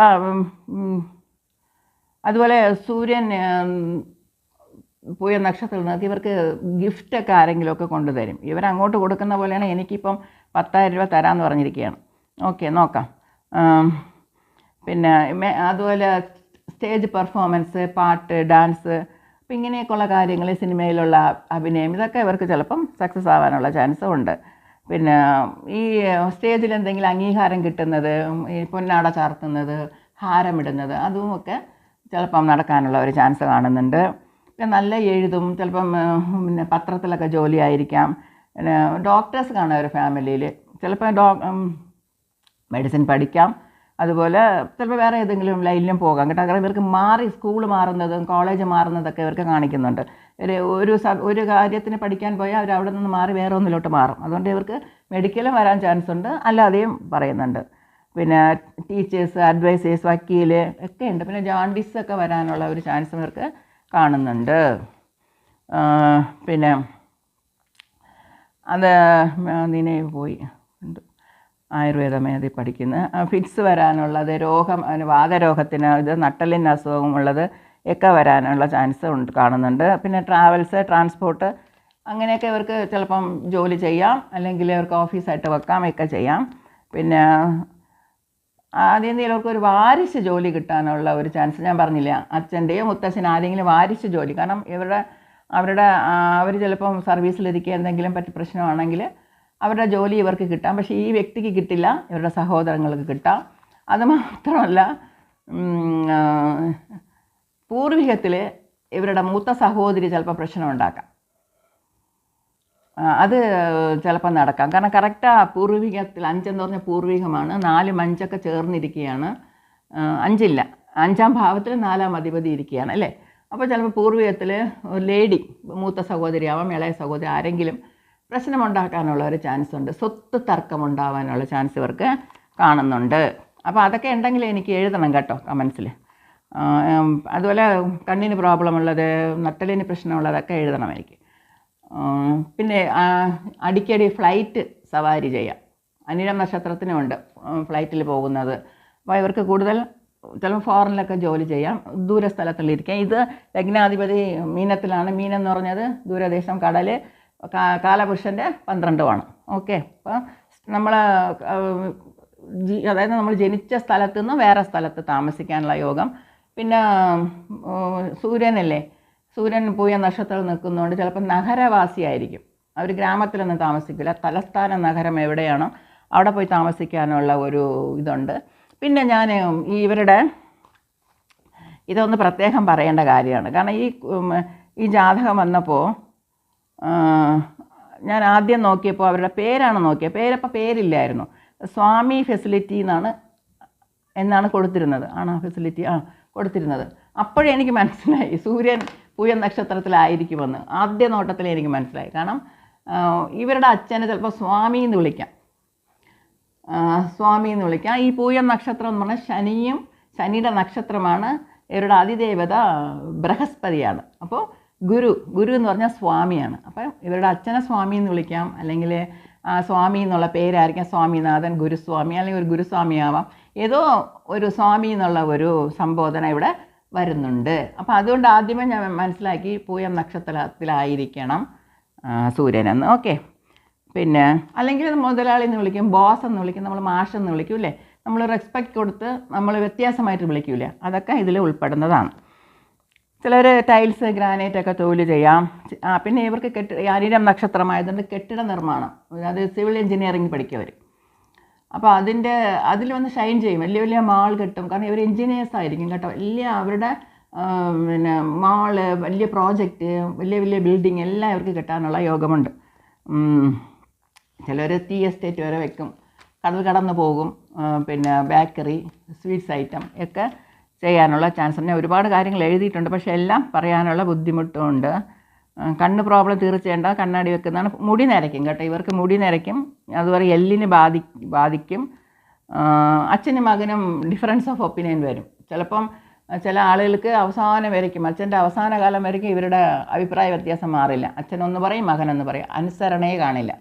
അതുപോലെ സൂര്യൻ പൂയ നക്ഷത്രത്തിൽ നിന്ന് ഇവർക്ക് ഗിഫ്റ്റൊക്കെ ആരെങ്കിലുമൊക്കെ കൊണ്ടുതരും. ഇവരങ്ങോട്ട് കൊടുക്കുന്ന പോലെയാണ്. എനിക്കിപ്പം 10,000 രൂപ തരാമെന്ന് പറഞ്ഞിരിക്കുകയാണ്. ഓക്കെ, നോക്കാം. പിന്നെ അതുപോലെ സ്റ്റേജ് പെർഫോമൻസ്, പാട്ട്, ഡാൻസ്, അപ്പം ഇങ്ങനെയൊക്കെയുള്ള കാര്യങ്ങൾ, സിനിമയിലുള്ള അഭിനയം, ഇതൊക്കെ ഇവർക്ക് ചിലപ്പം സക്സസ് ആവാനുള്ള ചാൻസും ഉണ്ട്. പിന്നെ ഈ സ്റ്റേജിൽ എന്തെങ്കിലും അംഗീകാരം കിട്ടുന്നത്, ഈ പൊന്നാട ചാർത്തുന്നത്, ഹാരമിടുന്നത്, അതുമൊക്കെ ചിലപ്പം നടക്കാനുള്ള ഒരു ചാൻസ് കാണുന്നുണ്ട്. പിന്നെ നല്ല എഴുതും, ചിലപ്പം പിന്നെ പത്രത്തിലൊക്കെ ജോലിയായിരിക്കാം. പിന്നെ ഡോക്ടേഴ്സ് കാണാം ഒരു ഫാമിലിയിൽ. ചിലപ്പോൾ മെഡിസിൻ പഠിക്കാം, അതുപോലെ ചിലപ്പോൾ വേറെ ഏതെങ്കിലും ലൈനിലും പോകാം കേട്ടോ. കാരണം ഇവർക്ക് സ്കൂൾ മാറുന്നതും കോളേജ് മാറുന്നതൊക്കെ ഇവർക്ക് കാണിക്കുന്നുണ്ട്. ഒരു കാര്യത്തിന് പഠിക്കാൻ പോയാൽ അവർ അവിടെ നിന്ന് മാറി വേറെ ഒന്നിലോട്ട് മാറും. അതുകൊണ്ട് ഇവർക്ക് മെഡിക്കലും വരാൻ ചാൻസ് ഉണ്ട്, അല്ലാതെയും പറയുന്നുണ്ട്. പിന്നെ ടീച്ചേഴ്സ്, അഡ്വൈസേഴ്സ്, വക്കീൽ ഒക്കെ ഉണ്ട്. പിന്നെ ജോണ്ടിസൊക്കെ വരാനുള്ള ഒരു ചാൻസ് ഇവർക്ക് കാണുന്നുണ്ട്. പിന്നെ അത് നിന്നെ പോയി ആയുർവേദമേതി പഠിക്കുന്ന ഫിറ്റ്സ് വരാനുള്ളത്, വാതരോഗത്തിന്, നട്ടലിന് അസുഖമുള്ളത് ഒക്കെ വരാനുള്ള ചാൻസ് കാണുന്നുണ്ട്. പിന്നെ ട്രാൻസ്പോർട്ട് അങ്ങനെയൊക്കെ ഇവർക്ക് ചിലപ്പം ജോലി ചെയ്യാം, അല്ലെങ്കിൽ ഇവർക്ക് ഓഫീസായിട്ട് വെക്കാം, ഒക്കെ ചെയ്യാം. പിന്നെ ആദ്യം ഇവർക്ക് ഒരു വാരിശ് ജോലി കിട്ടാനുള്ള ഒരു ചാൻസ് ഞാൻ പറഞ്ഞില്ല. അച്ഛൻ്റെയോ മുത്തച്ഛൻ ആരെങ്കിലും വാരിശ് ജോലി, കാരണം അവർ ചിലപ്പം സർവീസിലിരിക്കുക എന്തെങ്കിലും പ്രശ്നമാണെങ്കിൽ അവരുടെ ജോലി ഇവർക്ക് കിട്ടാം. പക്ഷേ ഈ വ്യക്തിക്ക് കിട്ടില്ല, ഇവരുടെ സഹോദരങ്ങൾക്ക് കിട്ടാം. അതുമാത്രമല്ല, പൂർവികത്തിൽ ഇവരുടെ മൂത്ത സഹോദരി ചിലപ്പോൾ പ്രശ്നം ഉണ്ടാക്കാം. അത് ചിലപ്പോൾ നടക്കാം. കാരണം കറക്റ്റ് പൂർവികത്തിൽ 5 എന്ന് പറഞ്ഞ പൂർവികമാണ്. 4 5 ചേർന്നിരിക്കുകയാണ്. 5 5-ാം ഭാവത്തിൽ 4-ാം അധിപതി ഇരിക്കുകയാണ് അല്ലേ. അപ്പോൾ ചിലപ്പോൾ പൂർവികത്തിൽ ലേഡി, മൂത്ത സഹോദരിയാവാം, ഇളയ സഹോദരി, ആരെങ്കിലും പ്രശ്നമുണ്ടാക്കാനുള്ള ഒരു ചാൻസ് ഉണ്ട്. സ്വത്ത് തർക്കമുണ്ടാവാനുള്ള ചാൻസ് ഇവർക്ക് കാണുന്നുണ്ട്. അപ്പോൾ അതൊക്കെ ഉണ്ടെങ്കിൽ എനിക്ക് എഴുതണം കേട്ടോ കമൻസിൽ. അതുപോലെ കണ്ണിന് പ്രോബ്ലം ഉള്ളത്, നട്ടലിന് പ്രശ്നമുള്ളതൊക്കെ എഴുതണം എനിക്ക്. പിന്നെ അടിക്കടി ഫ്ലൈറ്റ് സവാരി ചെയ്യാം. അനിഴം നക്ഷത്രത്തിനുമുണ്ട് ഫ്ലൈറ്റിൽ പോകുന്നത്. അപ്പോൾ ഇവർക്ക് കൂടുതൽ ചിലപ്പോൾ ഫോറിനിലൊക്കെ ജോലി ചെയ്യാം, ദൂരസ്ഥലത്തിലിരിക്കാം. ഇത് ലഗ്നാധിപതി മീനത്തിലാണ്. മീനെന്ന് പറഞ്ഞത് ദൂരദേശം, കടൽ, കാലപുരുഷൻ്റെ 12 ഓക്കെ. അപ്പോൾ അതായത് നമ്മൾ ജനിച്ച സ്ഥലത്തു നിന്ന് വേറെ സ്ഥലത്ത് താമസിക്കാനുള്ള യോഗം. പിന്നെ സൂര്യൻ പൂയ നക്ഷത്രത്തിൽ നിൽക്കുന്നതുകൊണ്ട് ചിലപ്പോൾ നഗരവാസിയായിരിക്കും. അവർ ഗ്രാമത്തിലൊന്നും താമസിക്കില്ല. തലസ്ഥാന നഗരം എവിടെയാണോ അവിടെ പോയി താമസിക്കാനുള്ള ഒരു ഇതുണ്ട്. പിന്നെ ഞാൻ ഇവരുടെ ഇതൊന്ന് പ്രത്യേകം പറയേണ്ട കാര്യമാണ്. കാരണം ഈ ജാതകം വന്നപ്പോൾ ഞാൻ ആദ്യം നോക്കിയപ്പോൾ അവരുടെ പേരാണ് നോക്കിയത്. പേരില്ലായിരുന്നു. സ്വാമി ഫെസിലിറ്റി എന്നാണ് എന്നാണ് കൊടുത്തിരുന്നത്. ആണോ ഫെസിലിറ്റി? കൊടുത്തിരുന്നത്. അപ്പോഴേ എനിക്ക് മനസ്സിലായി സൂര്യൻ പൂയം നക്ഷത്രത്തിലായിരിക്കുമെന്ന്. ആദ്യ നോട്ടത്തിൽ എനിക്ക് മനസ്സിലായി. കാരണം ഇവരുടെ അച്ഛനെ ചിലപ്പോൾ സ്വാമി എന്ന് വിളിക്കാം, സ്വാമി എന്ന് വിളിക്കാം. ഈ പൂയം നക്ഷത്രം എന്ന് പറഞ്ഞാൽ ശനിയുടെ നക്ഷത്രമാണ്. ഇവരുടെ അതിദേവത ബൃഹസ്പതിയാണ്. അപ്പോൾ ഗുരു എന്ന് പറഞ്ഞാൽ സ്വാമിയാണ്. അപ്പം ഇവരുടെ അച്ഛനെ സ്വാമി എന്ന് വിളിക്കാം, അല്ലെങ്കിൽ സ്വാമി എന്നുള്ള പേരായിരിക്കാം സ്വാമിനാഥൻ, ഗുരുസ്വാമി, അല്ലെങ്കിൽ ഒരു ഗുരുസ്വാമിയാവാം. ഏതോ ഒരു സ്വാമി എന്നുള്ള ഒരു സംബോധന ഇവിടെ വരുന്നുണ്ട്. അപ്പോൾ അതുകൊണ്ട് ആദ്യമേ ഞാൻ മനസ്സിലാക്കി പൂയം നക്ഷത്രത്തിലായിരിക്കണം സൂര്യനെന്ന്. ഓക്കെ. പിന്നെ അല്ലെങ്കിൽ മുതലാളി എന്ന് വിളിക്കും, ബോസ് എന്ന് വിളിക്കും, നമ്മൾ മാഷ് എന്ന് വിളിക്കും അല്ലേ, നമ്മൾ റെസ്പെക്റ്റ് കൊടുത്ത് നമ്മൾ വ്യത്യാസമായിട്ട് വിളിക്കൂലേ, അതൊക്കെ ഇതിൽ ഉൾപ്പെടുന്നതാണ്. ചിലർ ടൈൽസ് ഗ്രാനൈറ്റ് ഒക്കെ തൊഴിൽ ചെയ്യാം. പിന്നെ ഇവർക്ക് അനിഴം നക്ഷത്രമായതുകൊണ്ട് കെട്ടിട നിർമ്മാണം, അത് സിവിൽ എഞ്ചിനീയറിംഗ് പഠിക്കും. അപ്പോൾ അതിൽ വന്ന് ഷൈൻ ചെയ്യും. വലിയ വലിയ മാൾ കെട്ടും. കാരണം ഇവർ എഞ്ചിനീയേഴ്സ് ആയിരിക്കും കേട്ടോ. വലിയ അവരുടെ പിന്നെ മാള്, വലിയ പ്രോജക്റ്റ്, വലിയ വലിയ ബിൽഡിങ് എല്ലാം ഇവർക്ക് കിട്ടാനുള്ള യോഗമുണ്ട്. ചിലർ ടീ എസ്റ്റേറ്റ് വരെ വെക്കും, കടന്നു പോകും. പിന്നെ ബേക്കറി, സ്വീറ്റ്സ് ഐറ്റം ഒക്കെ ചെയ്യാനുള്ള ചാൻസ് ഉണ്ട്. ഒരുപാട് കാര്യങ്ങൾ എഴുതിയിട്ടുണ്ട്, പക്ഷേ എല്ലാം പറയാനുള്ള ബുദ്ധിമുട്ടുമുണ്ട്. കണ്ണ് പ്രോബ്ലം തീർച്ചയായിട്ടും കണ്ണാടി വെക്കുന്നതാണ്. മുടി നരയ്ക്കും കേട്ടോ, ഇവർക്ക് മുടി നരയ്ക്കും. അതുപോലെ എല്ലിന് ബാധിക്കും. അച്ഛനും മകനും ഡിഫറൻസ് ഓഫ് ഒപ്പീനിയൻ വരും. ചിലപ്പം ചില ആളുകൾക്ക് അവസാനം വരയ്ക്കും, അച്ഛൻ്റെ അവസാന കാലം വരയ്ക്കും ഇവരുടെ അഭിപ്രായ വ്യത്യാസം മാറില്ല. അച്ഛനൊന്ന് പറയും, മകനൊന്ന് പറയും, അനുസരണയെ കാണില്ല.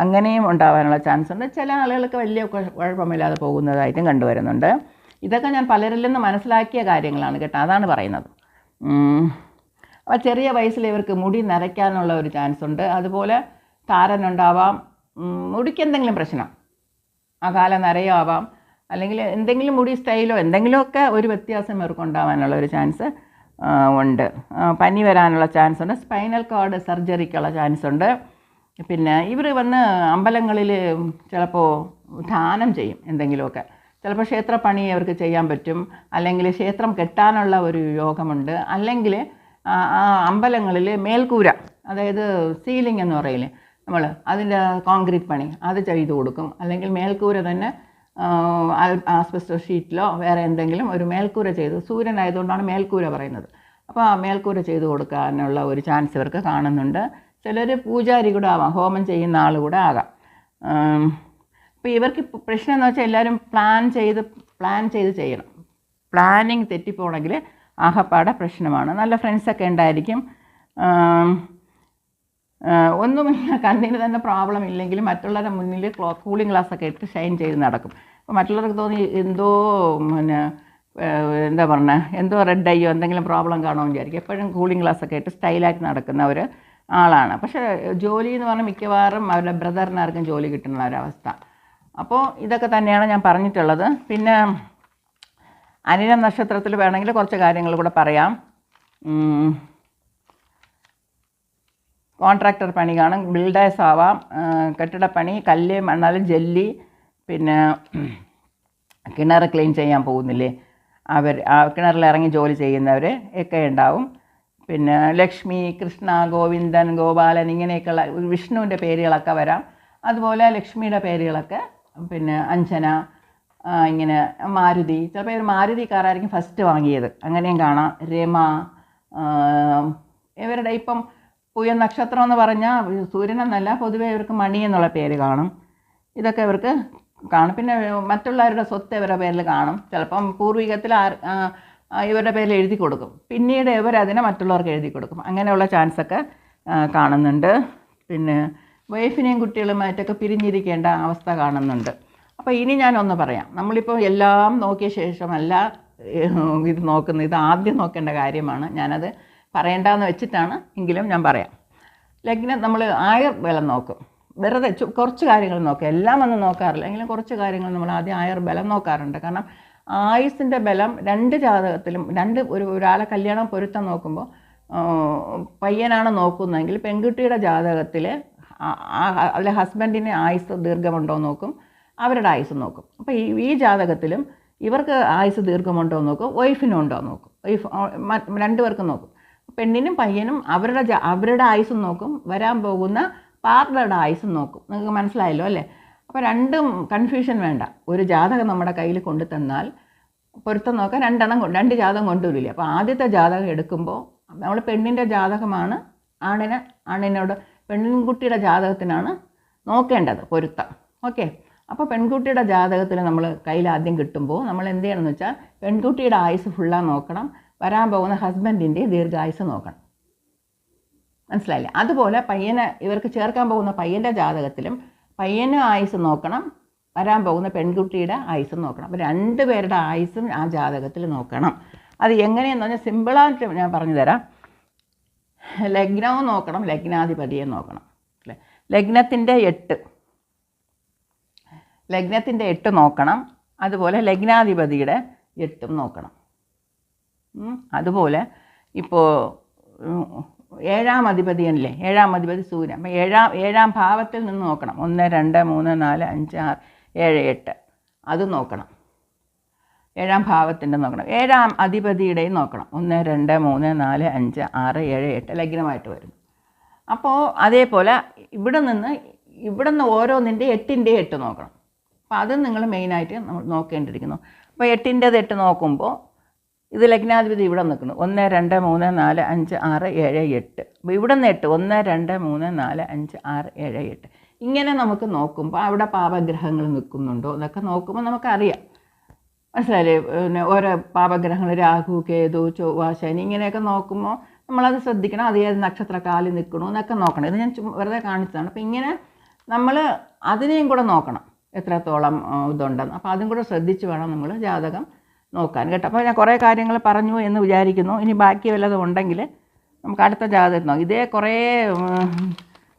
അങ്ങനെയും ഉണ്ടാകാനുള്ള ചാൻസ് ഉണ്ട്. ചില ആളുകൾക്ക് വലിയ കുഴപ്പമില്ലാതെ പോകുന്നതായിട്ടും കണ്ടുവരുന്നുണ്ട്. ഇതൊക്കെ ഞാൻ പലരിൽ നിന്ന് മനസ്സിലാക്കിയ കാര്യങ്ങളാണ് കേട്ടോ, അതാണ് പറയുന്നത്. അപ്പോൾ ചെറിയ വയസ്സിൽ ഇവർക്ക് മുടി നരയ്ക്കാനുള്ള ഒരു ചാൻസ് ഉണ്ട്. അതുപോലെ താരനുണ്ടാവാം, മുടിക്ക് എന്തെങ്കിലും പ്രശ്നം, ആ കാലം നരയാവാം, അല്ലെങ്കിൽ എന്തെങ്കിലും മുടി സ്റ്റൈലോ എന്തെങ്കിലുമൊക്കെ ഒരു വ്യത്യാസം ഇവർക്ക് ഉണ്ടാവാനുള്ള ഒരു ചാൻസ് ഉണ്ട്. പനി വരാനുള്ള ചാൻസ് ഉണ്ട്. സ്പൈനൽ കോഡ് സർജറിക്കുള്ള ചാൻസ് ഉണ്ട്. പിന്നെ ഇവർ വന്ന് അമ്പലങ്ങളിൽ ചിലപ്പോൾ ദാനം ചെയ്യും എന്തെങ്കിലുമൊക്കെ. ചിലപ്പോൾ ക്ഷേത്രപ്പണി അവർക്ക് ചെയ്യാൻ പറ്റും, അല്ലെങ്കിൽ ക്ഷേത്രം കെട്ടാനുള്ള ഒരു യോഗമുണ്ട്, അല്ലെങ്കിൽ ആ അമ്പലങ്ങളിൽ മേൽക്കൂര, അതായത് സീലിംഗ് എന്ന് പറയില്ലേ നമ്മൾ, അതിൻ്റെ കോൺക്രീറ്റ് പണി അത് ചെയ്തു കൊടുക്കും. അല്ലെങ്കിൽ മേൽക്കൂര തന്നെ ആസ്ബസ്റ്റോ ഷീറ്റിലോ വേറെ എന്തെങ്കിലും ഒരു മേൽക്കൂര ചെയ്ത്, സൂര്യനായതുകൊണ്ടാണ് മേൽക്കൂര പറയുന്നത്. അപ്പോൾ ആ മേൽക്കൂര ചെയ്ത് കൊടുക്കാനുള്ള ഒരു ചാൻസ് ഇവർക്ക് കാണുന്നുണ്ട്. ചിലർ പൂജാരി കൂടെ ആവാം, ഹോമം ചെയ്യുന്ന ആൾ കൂടെ ആകാം. അപ്പോൾ ഇവർക്ക് പ്രശ്നം എന്ന് വെച്ചാൽ എല്ലാവരും പ്ലാൻ ചെയ്ത് ചെയ്യണം. പ്ലാനിങ് തെറ്റിപ്പോണെങ്കിൽ ആകപ്പാടെ പ്രശ്നമാണ്. നല്ല ഫ്രണ്ട്സൊക്കെ ഉണ്ടായിരിക്കും. ഒന്നുമില്ല, കണ്ണിന് തന്നെ പ്രോബ്ലം ഇല്ലെങ്കിലും മറ്റുള്ളവരുടെ മുന്നിൽ കൂളിംഗ് ഗ്ലാസ്സൊക്കെ ഇട്ട് ഷൈൻ ചെയ്ത് നടക്കും. അപ്പോൾ മറ്റുള്ളവർക്ക് തോന്നി എന്തോ പിന്നെ എന്താ പറഞ്ഞത്, എന്തോ റെഡ് അയ്യോ എന്തെങ്കിലും പ്രോബ്ലം കാണുമെന്ന് വിചാരിക്കും. എപ്പോഴും കൂളിംഗ് ഗ്ലാസ്സൊക്കെ ഇട്ട് സ്റ്റൈലായിട്ട് നടക്കുന്ന ഒരു ആളാണ്. പക്ഷേ ജോലി എന്ന് പറഞ്ഞാൽ മിക്കവാറും അവരുടെ ബ്രദറിനാർക്കും ജോലി കിട്ടുന്ന ഒരവസ്ഥ. അപ്പോൾ ഇതൊക്കെ തന്നെയാണ് ഞാൻ പറഞ്ഞിട്ടുള്ളത്. പിന്നെ അനിഴം നക്ഷത്രത്തിൽ വേണമെങ്കിൽ കുറച്ച് കാര്യങ്ങൾ കൂടെ പറയാം. കോൺട്രാക്ടർ പണി കാണും, ബിൽഡേഴ്സ് ആവാം, കെട്ടിടപ്പണി, കല്ല്, മണ്ണാൽ, ജല്ലി, പിന്നെ കിണർ ക്ലീൻ ചെയ്യാൻ പോകുന്നില്ലേ അവർ, കിണറിലിറങ്ങി ജോലി ചെയ്യുന്നവർ ഒക്കെ ഉണ്ടാവും. പിന്നെ ലക്ഷ്മി, കൃഷ്ണ, ഗോവിന്ദൻ, ഗോപാലൻ ഇങ്ങനെയൊക്കെയുള്ള വിഷ്ണുവിൻ്റെ പേരുകളൊക്കെ വരാം. അതുപോലെ ലക്ഷ്മിയുടെ പേരുകളൊക്കെ, പിന്നെ അഞ്ജന, ഇങ്ങനെ മാരുതി, ചിലപ്പോൾ ഇവർ മാരുതി കാറായിരിക്കും ഫസ്റ്റ് വാങ്ങിയത്, അങ്ങനെയും കാണാം. രമ, ഇവരുടെ ഇപ്പം പൂയം നക്ഷത്രം എന്ന് പറഞ്ഞാൽ സൂര്യനെന്നല്ല, പൊതുവേ ഇവർക്ക് മണി എന്നുള്ള പേര് കാണും. ഇതൊക്കെ ഇവർക്ക് കാണും. പിന്നെ മറ്റുള്ളവരുടെ സ്വത്ത് ഇവരുടെ പേരിൽ കാണും. ചിലപ്പം പൂർവികത്തിൽ ഇവരുടെ പേരിൽ എഴുതി കൊടുക്കും, പിന്നീട് ഇവരതിനെ മറ്റുള്ളവർക്ക് എഴുതി കൊടുക്കും. അങ്ങനെയുള്ള ചാൻസൊക്കെ കാണുന്നുണ്ട്. പിന്നെ വൈഫിനെയും കുട്ടികളുമായിട്ടൊക്കെ പിരിഞ്ഞിരിക്കേണ്ട അവസ്ഥ കാണുന്നുണ്ട്. അപ്പോൾ ഇനി ഞാനൊന്ന് പറയാം. നമ്മളിപ്പോൾ എല്ലാം നോക്കിയ ശേഷമല്ല ഇത് നോക്കുന്നത്, ഇത് ആദ്യം നോക്കേണ്ട കാര്യമാണ്. ഞാനത് പറയേണ്ടെന്ന് വെച്ചിട്ടാണ്, എങ്കിലും ഞാൻ പറയാം. ലഗ്നം നമ്മൾ ആയുർബലം നോക്കും. വെറുതെ കുറച്ച് കാര്യങ്ങൾ നോക്കുക, എല്ലാം ഒന്നും നോക്കാറില്ല, എങ്കിലും കുറച്ച് കാര്യങ്ങൾ നമ്മൾ ആദ്യം ആയുർബലം നോക്കാറുണ്ട്. കാരണം ആയുസിൻ്റെ ബലം രണ്ട് ജാതകത്തിലും, ഒരാളെ കല്യാണം പൊരുത്തം നോക്കുമ്പോൾ പയ്യനാണ് നോക്കുന്നതെങ്കിൽ പെൺകുട്ടിയുടെ ജാതകത്തിൽ അതിലെ ഹസ്ബൻഡിന് ആയുസ് ദീർഘമുണ്ടോ നോക്കും, അവരുടെ ആയുസ് നോക്കും. അപ്പോൾ ഈ ജാതകത്തിലും ഇവർക്ക് ആയുസ് ദീർഘമുണ്ടോ നോക്കും, വൈഫിനുണ്ടോ നോക്കും, രണ്ടുപേർക്കും നോക്കും. പെണ്ണിനും പയ്യനും അവരുടെ ആയുസ്സും നോക്കും, വരാൻ പോകുന്ന പാർട്ണറുടെ ആയുസ്സും നോക്കും. നിങ്ങൾക്ക് മനസ്സിലായല്ലോ അല്ലേ? അപ്പോൾ രണ്ടും കൺഫ്യൂഷൻ വേണ്ട. ഒരു ജാതകം നമ്മുടെ കയ്യിൽ കൊണ്ടു തന്നാൽ പൊരുത്തം നോക്കാൻ രണ്ട് ജാതകം കൊണ്ടുവരില്ലേ. അപ്പോൾ ആദ്യത്തെ ജാതകം എടുക്കുമ്പോൾ നമ്മൾ പെണ്ണിൻ്റെ ജാതകമാണ് ആണിനോട് പെൺകുട്ടിയുടെ ജാതകത്തിനാണ് നോക്കേണ്ടത് പൊരുത്തം. ഓക്കെ, അപ്പോൾ പെൺകുട്ടിയുടെ ജാതകത്തിൽ നമ്മൾ കയ്യിൽ ആദ്യം കിട്ടുമ്പോൾ നമ്മൾ എന്ത് ചെയ്യണമെന്ന് വെച്ചാൽ പെൺകുട്ടിയുടെ ആയുസ് ഫുള്ളാக നോക്കണം, വരാൻ പോകുന്ന ഹസ്ബൻഡിൻ്റെ ദീർഘായുസ് നോക്കണം. മനസ്സിലായില്ലേ? അതുപോലെ ഇവർക്ക് ചേർക്കാൻ പോകുന്ന പയ്യൻ്റെ ജാതകത്തിലും പയ്യനും ആയുസ് നോക്കണം, വരാൻ പോകുന്ന പെൺകുട്ടിയുടെ ആയുസ് നോക്കണം. അപ്പോൾ 2 പേരുടെ ആയുസും ആ ജാതകത്തിൽ നോക്കണം. അത് എങ്ങനെയെന്ന് പറഞ്ഞാൽ സിമ്പിളായിട്ട് ഞാൻ പറഞ്ഞു തരാം. ലഗ്നവും നോക്കണം, ലഗ്നാധിപതിയെ നോക്കണം. അല്ലേ, ലഗ്നത്തിൻ്റെ 8 നോക്കണം, അതുപോലെ ലഗ്നാധിപതിയുടെ 8 നോക്കണം. അതുപോലെ ഇപ്പോൾ 7ാം അധിപതിയല്ലേ, 7ാം അധിപതി സൂര്യൻ. അപ്പം ഏഴാം ഭാവത്തിൽ നിന്ന് നോക്കണം. 1 2 3 4 5 6 7 8 അത് നോക്കണം. 7ാം ഭാവത്തിൻ്റെ നോക്കണം. 7ാം അധിപതിയുടെയും നോക്കണം. 1 2 3 4 5 6 7 8 ലഗ്നമായിട്ട് വരുന്നു. അപ്പോൾ അതേപോലെ ഇവിടെ നിന്ന് ഓരോന്നിൻ്റെ 8ൻ്റെ 8 നോക്കണം. അപ്പോൾ അത് നിങ്ങൾ മെയിനായിട്ട് നമ്മൾ നോക്കേണ്ടിയിരിക്കുന്നു. അപ്പോൾ 8ൻ്റെത് 8 നോക്കുമ്പോൾ ഇത് ലഗ്നാധിപതി ഇവിടെ നിൽക്കുന്നു. 1 2 3 4 5 6 7 8. അപ്പോൾ ഇവിടെ നിന്ന് 8 1 2 3 4 5 6 7 8 ഇങ്ങനെ നമുക്ക് നോക്കുമ്പോൾ അവിടെ പാപഗ്രഹങ്ങൾ നിൽക്കുന്നുണ്ടോ എന്നൊക്കെ നോക്കുമ്പോൾ നമുക്കറിയാം. മനസ്സിലായില്ലേ? പിന്നെ ഓരോ പാപഗ്രഹങ്ങൾ രാഹു കേതു ചൊവ്വ ശനി ഇങ്ങനെയൊക്കെ നോക്കുമ്പോൾ നമ്മളത് ശ്രദ്ധിക്കണം. അത് ഏത് നക്ഷത്രക്കാലിൽ നിൽക്കണോ എന്നൊക്കെ നോക്കണം. ഇത് ഞാൻ വെറുതെ കാണിച്ചതാണ്. അപ്പോൾ ഇങ്ങനെ നമ്മൾ അതിനെയും കൂടെ നോക്കണം, എത്രത്തോളം ഇതുണ്ടെന്ന്. അപ്പോൾ അതും കൂടെ ശ്രദ്ധിച്ച് വേണം നമ്മൾ ജാതകം നോക്കാൻ കേട്ടോ. അപ്പോൾ ഞാൻ കുറേ കാര്യങ്ങൾ പറഞ്ഞു എന്ന് വിചാരിക്കുന്നു. ഇനി ബാക്കി വല്ലതും ഉണ്ടെങ്കിൽ നമുക്ക് അടുത്ത ജാതകം നോക്കാം. ഇതേ കുറേ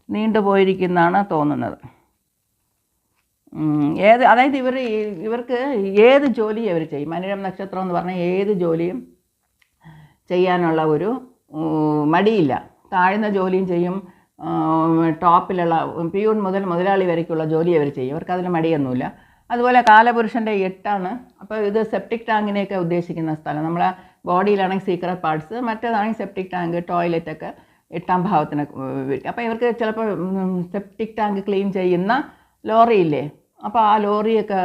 നീണ്ടുപോയിരിക്കുന്നതാണ് തോന്നുന്നത്. അതായത് ഇവർക്ക് ഏത് ജോലിയും അവർ ചെയ്യും. അനിഴം നക്ഷത്രം എന്ന് പറഞ്ഞാൽ ഏത് ജോലിയും ചെയ്യാനുള്ള ഒരു മടിയില്ല. താഴ്ന്ന ജോലിയും ചെയ്യും, ടോപ്പിലുള്ള പിയൂൺ മുതൽ മുതലാളി വരയ്ക്കുള്ള ജോലി അവർ ചെയ്യും. അവർക്ക് അതിന് മടിയൊന്നുമില്ല. അതുപോലെ കാലപുരുഷൻ്റെ 8ആണ്. അപ്പോൾ ഇത് സെപ്റ്റിക് ടാങ്കിനെയൊക്കെ ഉദ്ദേശിക്കുന്ന സ്ഥലം. നമ്മളെ ബോഡിയിലാണെങ്കിൽ സീക്രട്ട് പാർട്സ്, മറ്റേതാണെങ്കിൽ സെപ്റ്റിക് ടാങ്ക് ടോയ്ലറ്റൊക്കെ 8ാം ഭാവത്തിന് വരും. അപ്പോൾ ഇവർക്ക് ചിലപ്പോൾ സെപ്റ്റിക് ടാങ്ക് ക്ലീൻ ചെയ്യുന്ന ലോറിയില്ലേ, അപ്പോൾ ആ ലോറിയൊക്കെ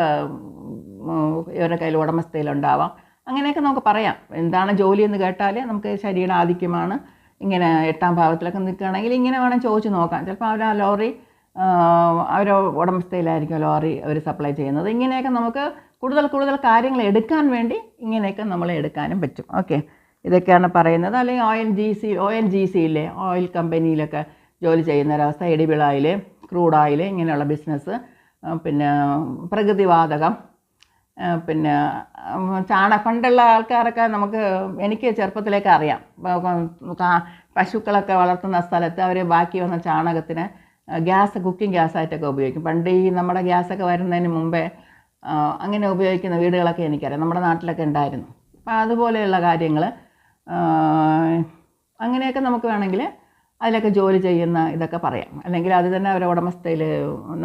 ഇവരുടെ കയ്യിൽ ഉടമസ്ഥയിലുണ്ടാവാം. അങ്ങനെയൊക്കെ നമുക്ക് പറയാം. എന്താണ് ജോലി എന്ന് കേട്ടാൽ നമുക്ക് ശരീരം ആധിക്യമാണ്. ഇങ്ങനെ 8ാം ഭാവത്തിലൊക്കെ നിൽക്കുകയാണെങ്കിൽ ഇങ്ങനെ വേണം ചോദിച്ച് നോക്കാം. ചിലപ്പോൾ അവർ ആ ലോറി അവരുടെ ഉടമസ്ഥയിലായിരിക്കും ലോറി അവർ സപ്ലൈ ചെയ്യുന്നത്. ഇങ്ങനെയൊക്കെ നമുക്ക് കൂടുതൽ കാര്യങ്ങൾ എടുക്കാൻ വേണ്ടി ഇങ്ങനെയൊക്കെ നമ്മൾ എടുക്കാനും പറ്റും. ഓക്കെ, ഇതൊക്കെയാണ് പറയുന്നത്. അല്ലെങ്കിൽ ONGC ഇല്ലേ, ഓയിൽ കമ്പനിയിലൊക്കെ ജോലി ചെയ്യുന്നൊരവസ്ഥ, എഡിബിൾ ഓയിൽ, ക്രൂഡ് ഓയിൽ ഇങ്ങനെയുള്ള ബിസിനസ്, പിന്നെ പ്രകൃതിവാതകം, പിന്നെ പണ്ടുള്ള ആൾക്കാരൊക്കെ എനിക്ക് ചെറുപ്പത്തിലേക്ക് അറിയാം. പശുക്കളൊക്കെ വളർത്തുന്ന സ്ഥലത്ത് അവർ ബാക്കി വന്ന ചാണകത്തിന് കുക്കിംഗ് ഗ്യാസായിട്ടൊക്കെ ഉപയോഗിക്കും. പണ്ട് ഈ നമ്മുടെ ഗ്യാസൊക്കെ വരുന്നതിന് മുമ്പേ അങ്ങനെ ഉപയോഗിക്കുന്ന വീടുകളൊക്കെ എനിക്കറിയാം, നമ്മുടെ നാട്ടിലൊക്കെ ഉണ്ടായിരുന്നു. അപ്പോൾ അതുപോലെയുള്ള കാര്യങ്ങൾ അങ്ങനെയൊക്കെ നമുക്ക് വേണമെങ്കിൽ അതിലൊക്കെ ജോലി ചെയ്യുന്ന ഇതൊക്കെ പറയാം. അല്ലെങ്കിൽ അത് തന്നെ അവരെ ഉടമസ്ഥയിൽ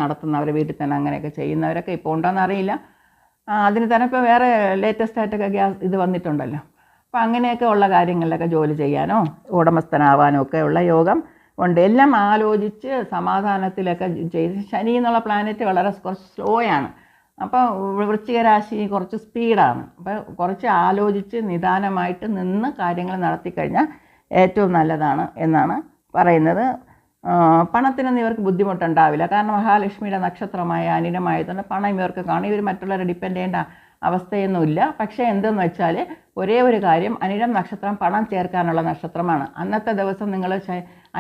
നടത്തുന്നവരെ വീട്ടിൽ തന്നെ അങ്ങനെയൊക്കെ ചെയ്യുന്നവരൊക്കെ ഇപ്പോൾ ഉണ്ടോയെന്ന് അറിയില്ല. അതിന് തന്നെ ഇപ്പോൾ വേറെ ലേറ്റസ്റ്റായിട്ടൊക്കെ ഇത് വന്നിട്ടുണ്ടല്ലോ. അപ്പോൾ അങ്ങനെയൊക്കെ ഉള്ള കാര്യങ്ങളിലൊക്കെ ജോലി ചെയ്യാനോ ഉടമസ്ഥനാവാനോ ഒക്കെ ഉള്ള യോഗം ഉണ്ട്. എല്ലാം ആലോചിച്ച് സമാധാനത്തിലൊക്കെ ചെയ്ത്. ശനി എന്നുള്ള പ്ലാനറ്റ് വളരെ കുറച്ച് സ്ലോയാണ്. അപ്പോൾ വൃശ്ചിക രാശി കുറച്ച് സ്പീഡാണ്. അപ്പോൾ കുറച്ച് ആലോചിച്ച് നിദാനമായിട്ട് നിന്ന് കാര്യങ്ങൾ നടത്തിക്കഴിഞ്ഞാൽ ഏറ്റവും നല്ലതാണ് എന്നാണ് പറയുന്നത്. പണത്തിനൊന്നും ഇവർക്ക് ബുദ്ധിമുട്ടുണ്ടാവില്ല. കാരണം മഹാലക്ഷ്മിയുടെ നക്ഷത്രമായ അനിഴമായതുകൊണ്ട് പണം ഇവർക്ക് കാണും. ഇവർ മറ്റുള്ളവരെ ഡിപ്പെൻഡ് ചെയ്യേണ്ട അവസ്ഥയൊന്നുമില്ല. പക്ഷേ എന്തെന്ന് വെച്ചാൽ ഒരേ ഒരു കാര്യം, അനിഴം നക്ഷത്രം പണം ചേർക്കാനുള്ള നക്ഷത്രമാണ്. അന്നത്തെ ദിവസം നിങ്ങൾ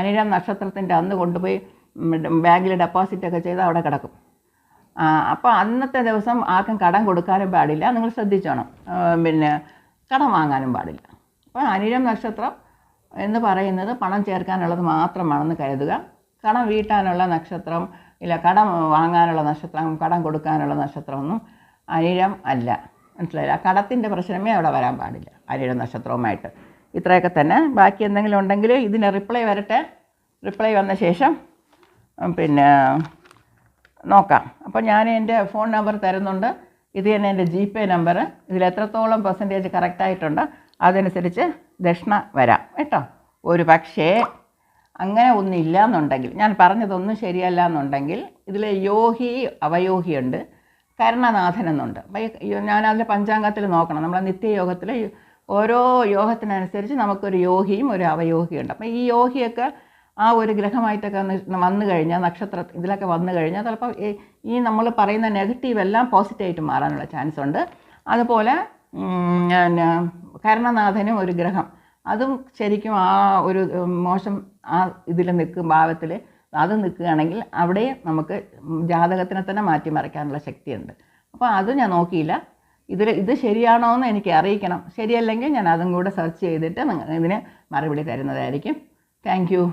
അനിഴം നക്ഷത്രത്തിൻ്റെ അന്ന് കൊണ്ടുപോയി ബാങ്കിൽ ഡെപ്പോസിറ്റൊക്കെ ചെയ്ത് അവിടെ കിടക്കും. അപ്പോൾ അന്നത്തെ ദിവസം ആർക്കും കടം കൊടുക്കാനും പാടില്ല. നിങ്ങൾ ശ്രദ്ധിച്ചോണം. പിന്നെ കടം വാങ്ങാനും പാടില്ല. അപ്പോൾ അനിഴം നക്ഷത്രം എന്ന് പറയുന്നത് പണം ചേർക്കാനുള്ളത് മാത്രമാണെന്ന് കരുതുക. കടം വീട്ടാനുള്ള നക്ഷത്രം ഇല്ല, കടം വാങ്ങാനുള്ള നക്ഷത്രം, കടം കൊടുക്കാനുള്ള നക്ഷത്രമൊന്നും അനിഴം അല്ല. മനസ്സിലായില്ല? കടത്തിൻ്റെ പ്രശ്നമേ അവിടെ വരാൻ പാടില്ല അനിഴം നക്ഷത്രവുമായിട്ട്. ഇത്രയൊക്കെ തന്നെ. ബാക്കി എന്തെങ്കിലും ഉണ്ടെങ്കിൽ ഇതിന് റിപ്ലൈ വരട്ടെ. റിപ്ലൈ വന്ന ശേഷം പിന്നെ നോക്കാം. അപ്പോൾ ഞാൻ എൻ്റെ ഫോൺ നമ്പർ തരുന്നുണ്ട്. ഇത് തന്നെ എൻ്റെ GPay നമ്പർ. ഇതിൽ എത്രത്തോളം പെർസെൻറ്റേജ് കറക്റ്റായിട്ടുണ്ട് അതനുസരിച്ച് ദക്ഷിണ വരാം കേട്ടോ. ഒരു പക്ഷേ അങ്ങനെ ഒന്നും ഇല്ല എന്നുണ്ടെങ്കിൽ, ഞാൻ പറഞ്ഞതൊന്നും ശരിയല്ല എന്നുണ്ടെങ്കിൽ ഇതിൽ യോഗി അവയോഗിയുണ്ട്. കരുണനാഥൻ എന്നുണ്ട്. അപ്പോൾ ഞാനതിൽ പഞ്ചാംഗത്തിൽ നോക്കണം. നമ്മളെ നിത്യയോഗത്തിൽ ഓരോ യോഗത്തിനനുസരിച്ച് നമുക്കൊരു യോഗിയും ഒരു അവയോഗിയും ഉണ്ട്. അപ്പോൾ ഈ യോഗിയൊക്കെ ആ ഒരു ഗ്രഹമായിട്ടൊക്കെ വന്നു കഴിഞ്ഞാൽ, നക്ഷത്ര ഇതിലൊക്കെ വന്നു കഴിഞ്ഞാൽ ചിലപ്പോൾ ഈ നമ്മൾ പറയുന്ന നെഗറ്റീവ് എല്ലാം പോസിറ്റീവായിട്ട് മാറാനുള്ള ചാൻസ് ഉണ്ട്. അതുപോലെ പിന്നെ കരുണനാഥനും ഒരു ഗ്രഹം, അതും ശരിക്കും ആ ഒരു മോശം ആ ഇതിൽ നിൽക്കും, ഭാവത്തിൽ അത് നിൽക്കുകയാണെങ്കിൽ അവിടെ നമുക്ക് ജാതകത്തിനെ തന്നെ മാറ്റിമറിക്കാനുള്ള ശക്തിയുണ്ട്. അപ്പോൾ അത് ഞാൻ നോക്കിയില്ല. ഇത് ശരിയാണോ എന്ന് എനിക്ക് അറിയിക്കണം. ശരിയല്ലെങ്കിൽ ഞാൻ അതും കൂടെ സെർച്ച് ചെയ്തിട്ട് ഇതിന് മറുപടി തരുന്നതായിരിക്കും. Thank you.